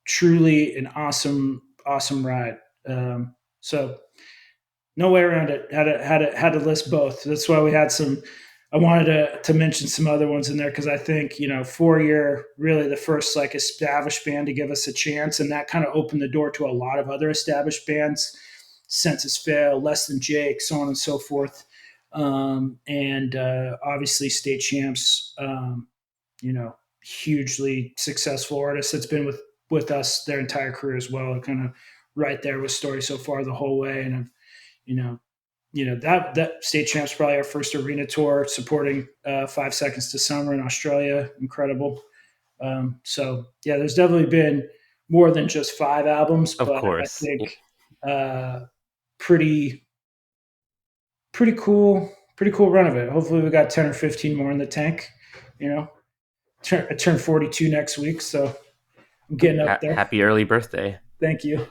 truly an awesome ride. So no way around it. Had to list both. That's why we had some. I wanted to mention some other ones in there because I think 4 Year really the first like established band to give us a chance, and that kind of opened the door to a lot of other established bands, Census Fail, Less Than Jake, so on and so forth, and obviously State Champs. Hugely successful artist that's been with us their entire career as well. Kind of right there with Story So Far the whole way, and I've, you know, that State Champs probably our first arena tour supporting 5 Seconds to Summer in Australia. Incredible. So yeah, there's definitely been more than just 5 albums, Of but I course. think uh, pretty pretty cool run of it. Hopefully, we got 10 or 15 more in the tank. You know, I turn 42 next week, so I'm getting up there. Happy early birthday. Thank you.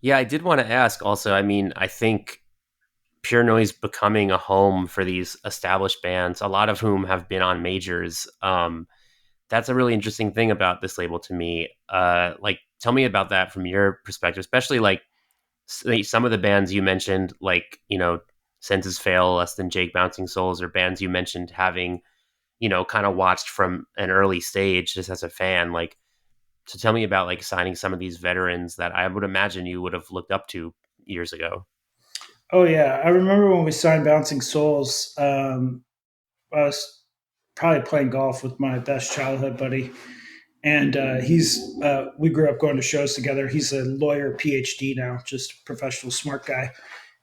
Yeah, I did want to ask also. I mean, I think Pure Noise becoming a home for these established bands, a lot of whom have been on majors. That's a really interesting thing about this label to me. Like, tell me about that from your perspective, especially like some of the bands you mentioned, like, Senses Fail, Less Than Jake, Bouncing Souls, or bands you mentioned having, kind of watched from an early stage just as a fan. Like, so tell me about like signing some of these veterans that I would imagine you would have looked up to years ago. Oh yeah, I remember when we signed Bouncing Souls. I was probably playing golf with my best childhood buddy, and he's we grew up going to shows together. He's a lawyer, PhD now, just professional smart guy.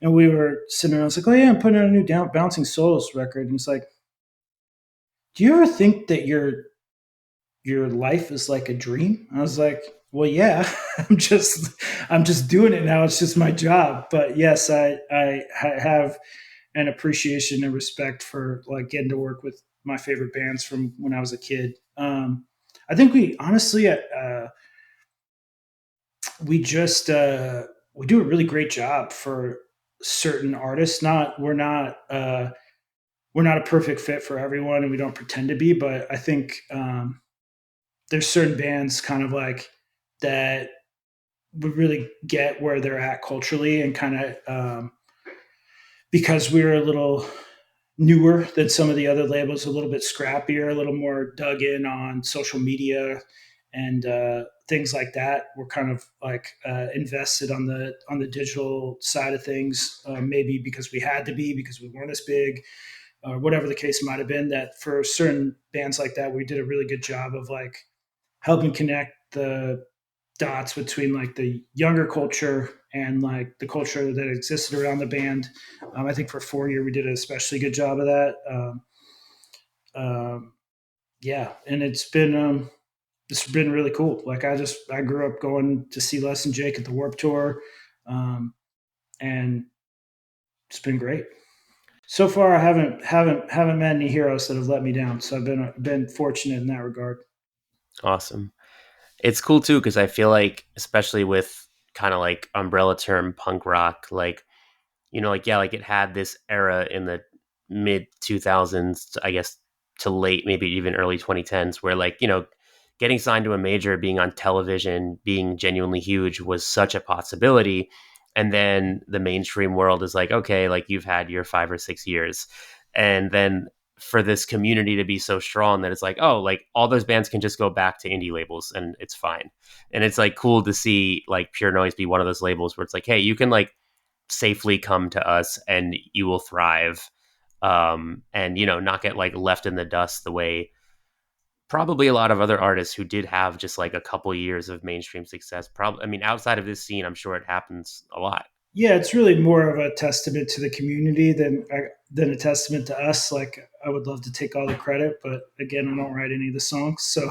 And we were sitting around. I was like, "Oh yeah, I'm putting out a new Bouncing Souls record." And he's like, "Do you ever think that your life is like a dream?" I was like, "Well, yeah, I'm just doing it now. It's just my job." But yes, I have an appreciation and respect for like getting to work with my favorite bands from when I was a kid. I think we honestly we just we do a really great job for certain artists. Not we're not a perfect fit for everyone, and we don't pretend to be. But I think there's certain bands kind of like that we really get where they're at culturally, and kind of because we're a little newer than some of the other labels, a little bit scrappier, a little more dug in on social media and things like that. We're kind of like invested on the digital side of things, maybe because we had to be because we weren't as big, or whatever the case might have been. That for certain bands like that, we did a really good job of like helping connect the dots between like the younger culture and like the culture that existed around the band. I think for 4 Year we did an especially good job of that. Um, yeah, and it's been really cool. Like I grew up going to see Les and Jake at the Warp Tour, um, and it's been great. So far, I haven't met any heroes that have let me down. So I've been fortunate in that regard. Awesome. It's cool too because I feel like, especially with kind of like umbrella term punk rock, like like yeah, like it had this era in the mid 2000s, I guess, to late, maybe even early 2010s, where like getting signed to a major, being on television, being genuinely huge was such a possibility. And then the mainstream world is like, okay, like you've had your 5 or 6 years, and then for this community to be so strong that it's like, oh, like all those bands can just go back to indie labels and it's fine. And it's like cool to see like Pure Noise be one of those labels where it's like, hey, you can like safely come to us and you will thrive, and not get like left in the dust the way probably a lot of other artists who did have just like a couple years of mainstream success. Probably, I mean, outside of this scene, I'm sure it happens a lot. Yeah, it's really more of a testament to the community than a testament to us. Like I would love to take all the credit, but again, I don't write any of the songs, so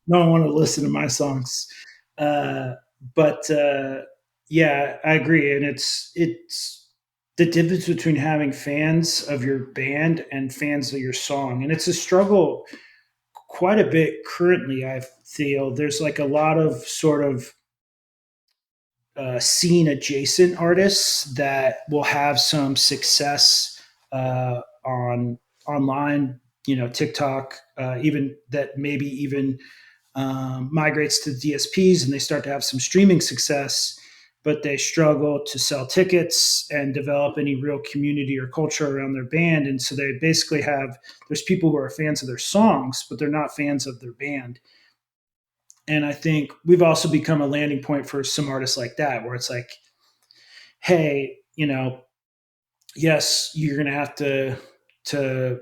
no one want to listen to my songs. Uh, but yeah, I agree, and it's the difference between having fans of your band and fans of your song, and it's a struggle quite a bit currently. I feel there's like a lot of sort of scene adjacent artists that will have some success on online, TikTok, even that maybe even migrates to DSPs and they start to have some streaming success, but they struggle to sell tickets and develop any real community or culture around their band. And so they basically there's people who are fans of their songs, but they're not fans of their band. And I think we've also become a landing point for some artists like that, where it's like, hey, yes, you're going to have to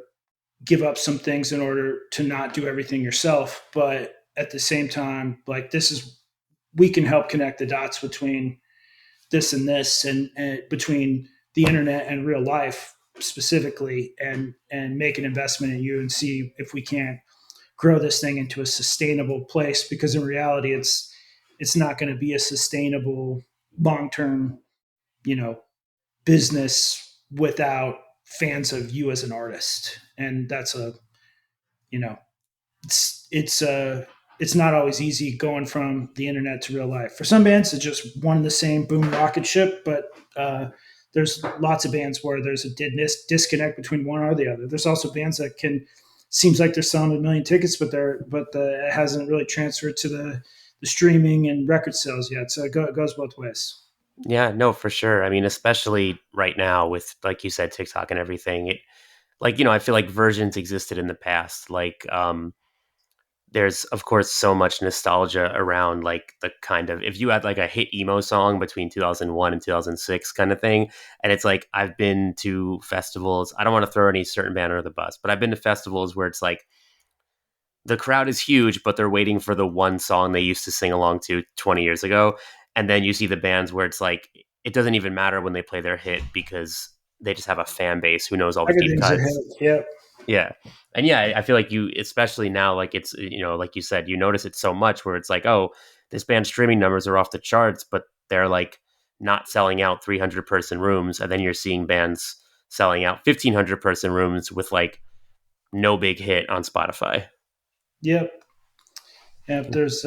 give up some things in order to not do everything yourself, but at the same time, like we can help connect the dots between this and this, and between the internet and real life specifically, and make an investment in you and see if we can't grow this thing into a sustainable place. Because in reality, it's not going to be a sustainable long term, you know, business without fans of you as an artist. And that's a you know it's not always easy going from the internet to real life. For some bands, it's just one and the same boom rocket ship, but there's lots of bands where there's a disconnect between one or the other. There's also bands that can seems like they're selling a million tickets, but it hasn't really transferred to the streaming and record sales yet. So it goes both ways. Yeah, no, for sure. I mean, especially right now with, like you said, TikTok and everything. It like I feel like versions existed in the past. Like there's of course so much nostalgia around like the kind of, if you had like a hit emo song between 2001 and 2006 kind of thing, and it's like I've been to festivals, I don't want to throw any certain band under the bus, but I've been to festivals where it's like the crowd is huge but they're waiting for the one song they used to sing along to 20 years ago, and then you see the bands where it's like it doesn't even matter when they play their hit because they just have a fan base who knows all the deep Everything's a cuts. hit. Yep. Yeah. And yeah, I feel like you, especially now, like it's, like you said, you notice it so much where it's like, oh, this band's streaming numbers are off the charts, but they're like not selling out 300-person rooms. And then you're seeing bands selling out 1,500-person rooms with like no big hit on Spotify. Yep. Yep. There's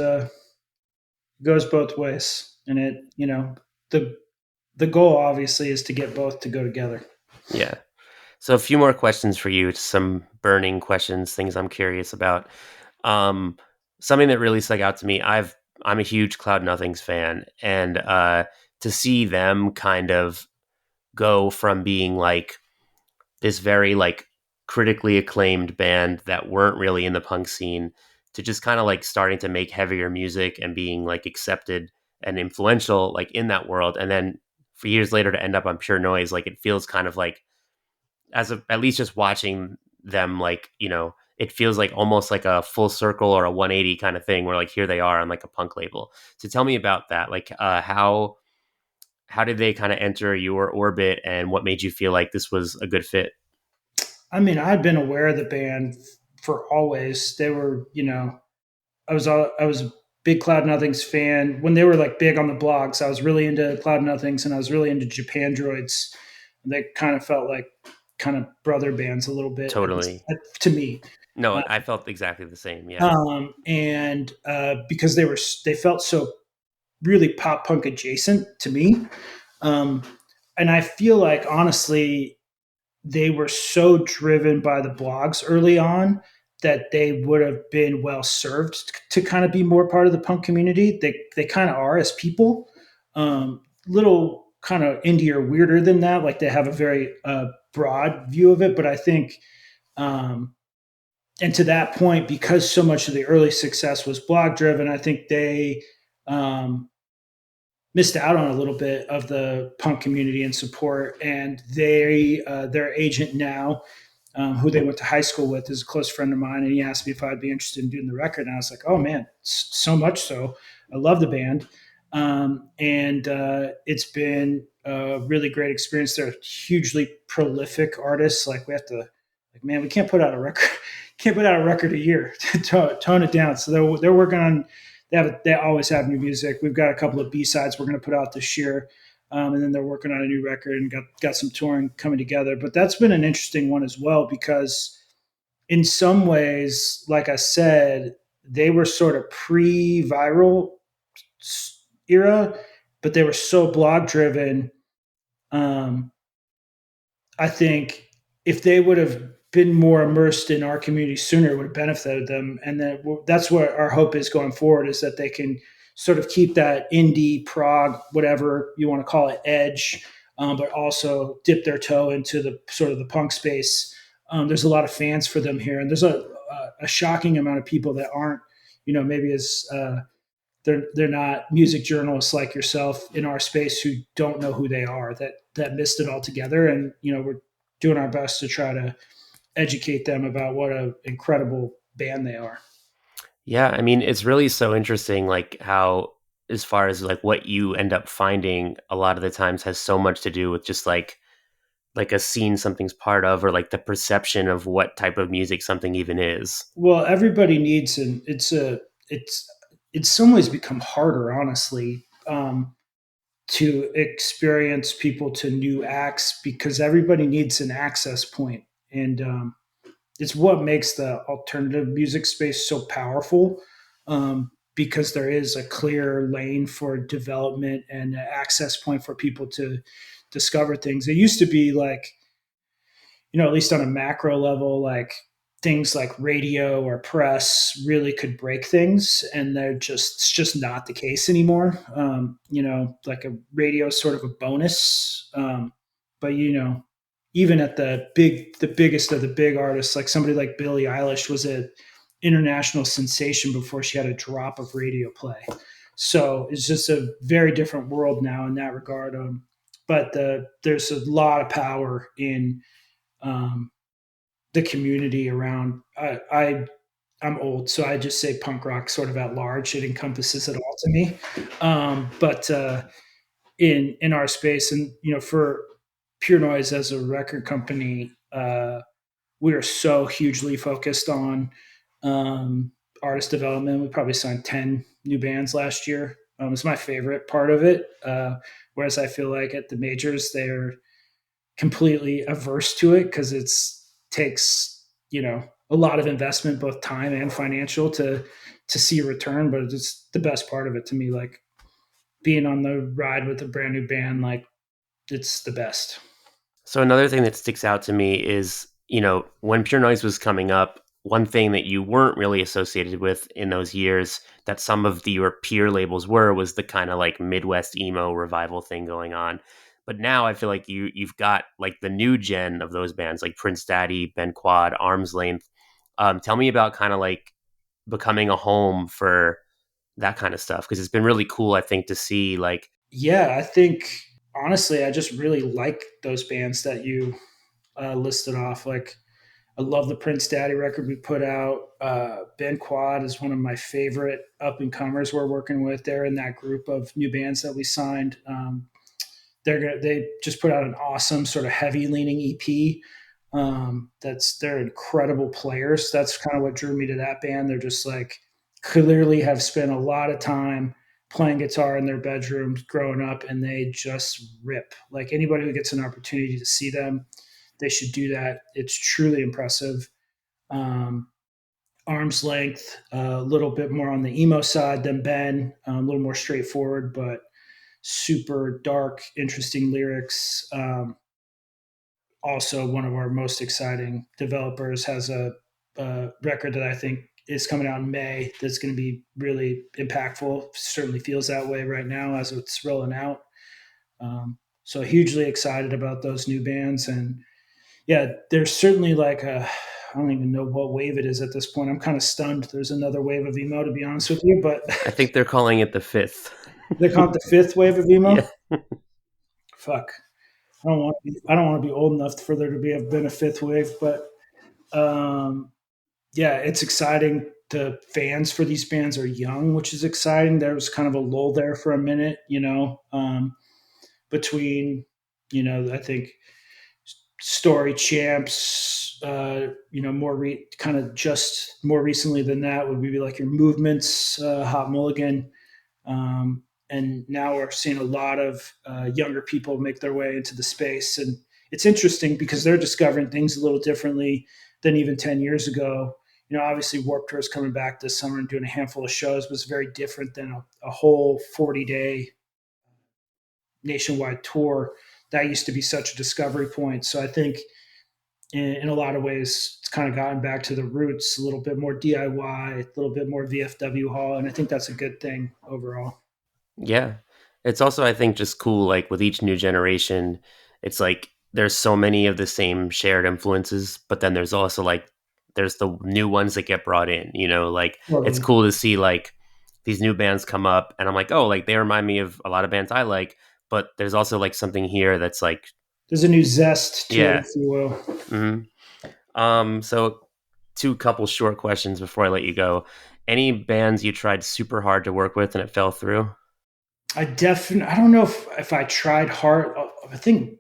goes both ways, and the the goal obviously is to get both to go together. Yeah. So a few more questions for you, some burning questions, things I'm curious about. Um, Something that really stuck out to me. I'm a huge Cloud Nothings fan, and to see them kind of go from being like this very like critically acclaimed band that weren't really in the punk scene to just kind of like starting to make heavier music and being like accepted and influential like in that world, and then for years later to end up on Pure Noise, like it feels kind of like, at least just watching them, like it feels like almost like a full circle or a 180 kind of thing where like here they are on like a punk label. So tell me about that, like how did they kind of enter your orbit and what made you feel like this was a good fit? I mean, I'd been aware of the band for always. They were, I was a big Cloud Nothings fan when they were like big on the blogs. I was really into Cloud Nothings and I was really into Japan Droids. They kind of felt like kind of brother bands a little bit, at least Totally. to me. No, I felt exactly the same. Yeah. And because they felt so really pop punk adjacent to me. Um, and I feel like honestly, they were so driven by the blogs early on that they would have been well served to kind of be more part of the punk community. They kind of are as people. Little kind of indie or weirder than that. Like they have a very broad view of it, but I think um, and to that point, because so much of the early success was blog driven, I think they um, missed out on a little bit of the punk community and support. And their agent now, who they went to high school with, is a close friend of mine, and he asked me if I'd be interested in doing the record. And I was like, oh man, so much so. I love the band, and it's been a really great experience. They're hugely prolific artists. Like we have to, like man, we can't put out a record, can't put out a record a year. Tone it down. So they're working on. They always have new music. We've got a couple of B-sides we're going to put out this year. And then they're working on a new record and got some touring coming together. But that's been an interesting one as well because in some ways, like I said, they were sort of pre-viral era, but they were so blog driven. Um, I think if they would have been more immersed in our community sooner, it would have benefited them. And that's what our hope is going forward, is that they can sort of keep that indie, prog, whatever you want to call it, edge, but also dip their toe into the sort of the punk space. There's a lot of fans for them here, and there's a shocking amount of people that aren't, maybe as they're not music journalists like yourself in our space who don't know who they are, that missed it altogether. And we're doing our best to try to educate them about what an incredible band they are. Yeah, I mean, it's really so interesting, like how, as far as like what you end up finding, a lot of the times has so much to do with just like a scene something's part of, or like the perception of what type of music something even is. Well, everybody needs, and it's in some ways become harder, honestly, to experience people to new acts because everybody needs an access point. And it's what makes the alternative music space so powerful, because there is a clear lane for development and an access point for people to discover things. It used to be like, at least on a macro level, like things like radio or press really could break things, and it's just not the case anymore. Like a radio is sort of a bonus, but even at the biggest of the big artists, like somebody like Billie Eilish was an international sensation before she had a drop of radio play. So it's just a very different world now in that regard. But there's a lot of power in um, the community around. I'm old, so I just say punk rock sort of at large. It encompasses it all to me. But in our space, and for Pure Noise as a record company, we are so hugely focused on artist development. We probably signed 10 new bands last year. It's my favorite part of it. Whereas I feel like at the majors, they're completely averse to it because it's takes a lot of investment, both time and financial, to see a return. But it's the best part of it to me, like being on the ride with a brand new band. Like it's the best. So another thing that sticks out to me is, when Pure Noise was coming up, one thing that you weren't really associated with in those years that some of your peer labels were was the kind of like Midwest emo revival thing going on. But now I feel like you've got like the new gen of those bands like Prince Daddy, Ben Quad, Arms Length. Tell me about kind of like becoming a home for that kind of stuff, because it's been really cool, I think, to see like. Yeah, I think honestly, I just really like those bands that you listed off. Like I love the Prince Daddy record we put out. Ben Quad is one of my favorite up and comers we're working with. They're in that group of new bands that we signed. They just put out an awesome sort of heavy leaning EP. They're incredible players. That's kind of what drew me to that band. They're just like clearly have spent a lot of time playing guitar in their bedrooms growing up, and they just rip. Like anybody who gets an opportunity to see them, they should do that. It's truly impressive. Um, Arm's length, a little bit more on the emo side than Ben, a little more straightforward, but super dark, interesting lyrics. Also, one of our most exciting developers has a record that I think is coming out in May that's going to be really impactful. Certainly feels that way right now as it's rolling out. So hugely excited about those new bands, and yeah, there's certainly like a I don't even know what wave it is at this point. I'm kind of stunned. There's another wave of emo, to be honest with you, but I think they're calling it the fifth. they call it the fifth wave of emo. Yeah. Fuck, I don't want to be old enough for there to be have been a fifth wave, but um, yeah, it's exciting. The fans for these bands are young, which is exciting. There was kind of a lull there for a minute, between, I think Story Champs, kind of just more recently than that would be like your Movements, Hot Mulligan. And now we're seeing a lot of younger people make their way into the space. And it's interesting because they're discovering things a little differently than even 10 years ago. Obviously Warped Tour is coming back this summer and doing a handful of shows was very different than a whole 40-day nationwide tour. That used to be such a discovery point. So I think in a lot of ways, it's kind of gotten back to the roots, a little bit more DIY, a little bit more VFW Hall. And I think that's a good thing overall. Yeah. It's also, I think, just cool. Like with each new generation, it's like there's so many of the same shared influences, but then there's also like, there's the new ones that get brought in, like it's Totally. cool to see like these new bands come up and I'm like, oh, like they remind me of a lot of bands I like, but there's also like something here that's like, There's a new zest to it, yeah. if you will. hmm So two couple short questions before I let you go. Any bands you tried super hard to work with and it fell through? I don't know if I tried hard. I think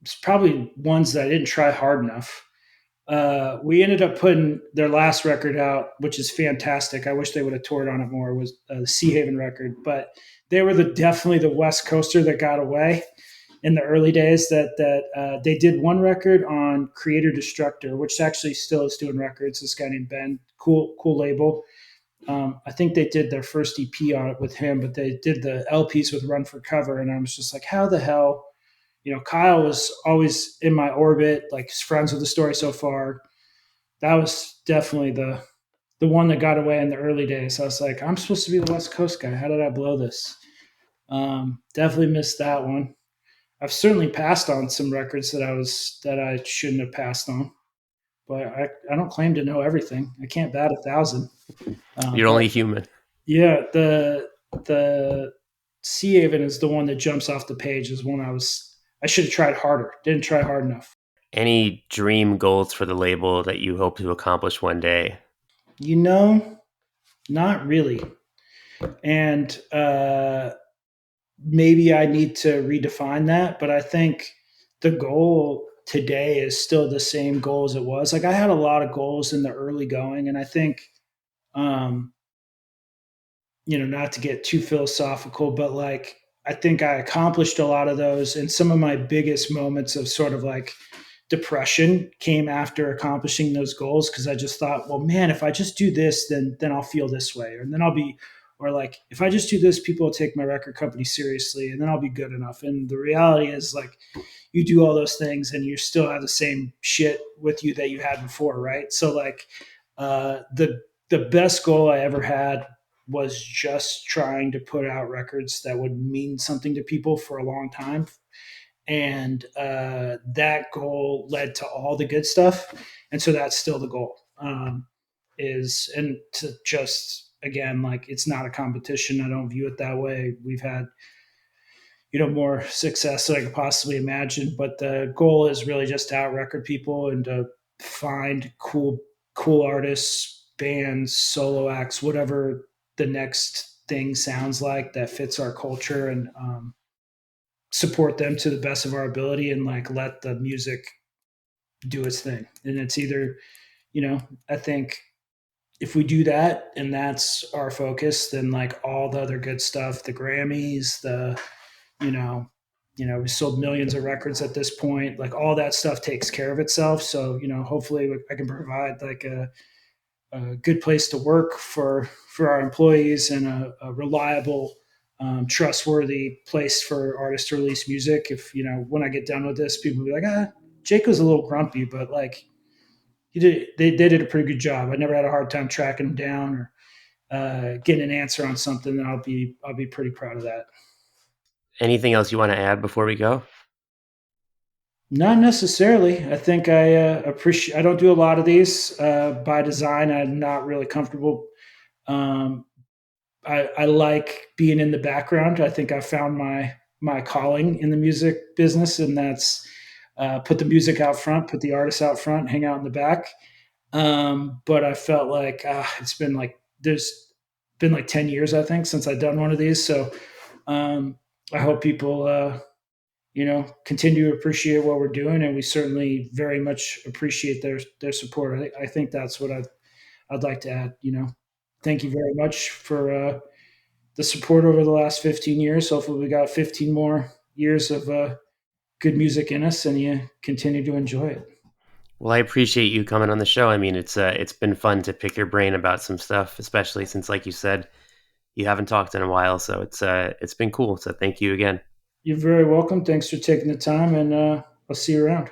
it's probably ones that I didn't try hard enough. We ended up putting their last record out, which is fantastic. I wish they would have toured on it more. Was the Sea Haven record, but they were definitely the West Coaster that got away in the early days. They did one record on Creator Destructor, which actually still is doing records. This guy named Ben, cool label. I think they did their first EP on it with him, but they did the LPs with Run for Cover, and I was just like, how the hell? Kyle was always in my orbit, like his friends with the story so far. That was definitely the one that got away in the early days. I was like, I'm supposed to be the West Coast guy. How did I blow this? Definitely missed that one. I've certainly passed on some records that I shouldn't have passed on, but I don't claim to know everything. I can't bat 1,000. You're But only human. yeah, the Sea Haven is the one that jumps off the page. Is one I should have tried harder. Didn't try hard enough. Any dream goals for the label that you hope to accomplish one day? You know, not really. And maybe I need to redefine that. But I think the goal today is still the same goal as it was. Like I had a lot of goals in the early going, and I think um, not to get too philosophical, but like I think I accomplished a lot of those. And some of my biggest moments of sort of like depression came after accomplishing those goals because I just thought, well, man, if I just do this, then I'll feel this way, or then I'll be, or like if I just do this, people will take my record company seriously, and then I'll be good enough. And the reality is, like, you do all those things, and you still have the same shit with you that you had before, right? So like, the best goal I ever had was just trying to put out records that would mean something to people for a long time, and that goal led to all the good stuff, and so that's still the goal. Is and to just again, like, it's not a competition. I don't view it that way. We've had more success than I could possibly imagine, but the goal is really just to out record people and to find cool artists, bands, solo acts, whatever the next thing sounds like that fits our culture, and support them to the best of our ability, and like let the music do its thing. And it's either, I think if we do that and that's our focus, then like all the other good stuff, the Grammys, you know, we sold millions of records at this point. Like all that stuff takes care of itself. So, hopefully I can provide like a good place to work for our employees and a reliable, trustworthy place for artists to release music. If when I get done with this, people will be like, Jake was a little grumpy, but like they did a pretty good job. I never had a hard time tracking them down or getting an answer on something. And I'll be pretty proud of that. Anything else you want to add before we go? Not necessarily. I think I appreciate. I don't do a lot of these by design. I'm not really comfortable. Um, I like being in the background. I think I found my calling in the music business, and that's put the music out front, put the artists out front, hang out in the back. But I felt like it's been like there's been like 10 years I think since I've done one of these. So um, I hope people continue to appreciate what we're doing, and we certainly very much appreciate their support. I think that's what I'd like to add. Thank you very much for the support over the last 15 years. Hopefully, we got 15 more years of good music in us, and you continue to enjoy it. Well, I appreciate you coming on the show. I mean, it's been fun to pick your brain about some stuff, especially since, like you said, you haven't talked in a while. So it's been cool. So thank you again. You're very welcome. Thanks for taking the time, and I'll see you around.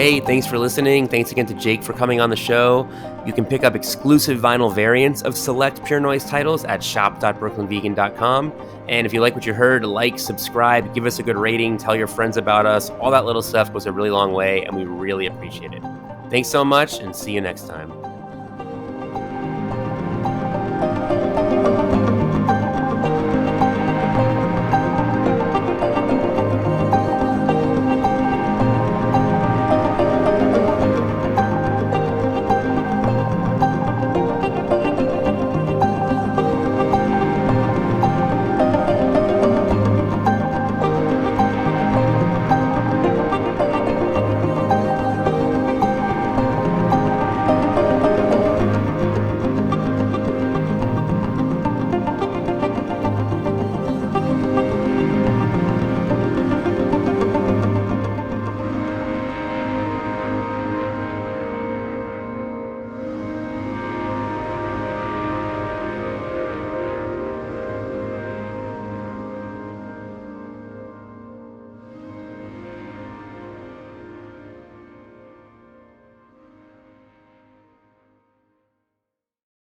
Hey, thanks for listening. Thanks again to Jake for coming on the show. You can pick up exclusive vinyl variants of select Pure Noise titles at shop.brooklynvegan.com. And if you like what you heard, like, subscribe, give us a good rating, tell your friends about us. All that little stuff goes a really long way, and we really appreciate it. Thanks so much, and see you next time.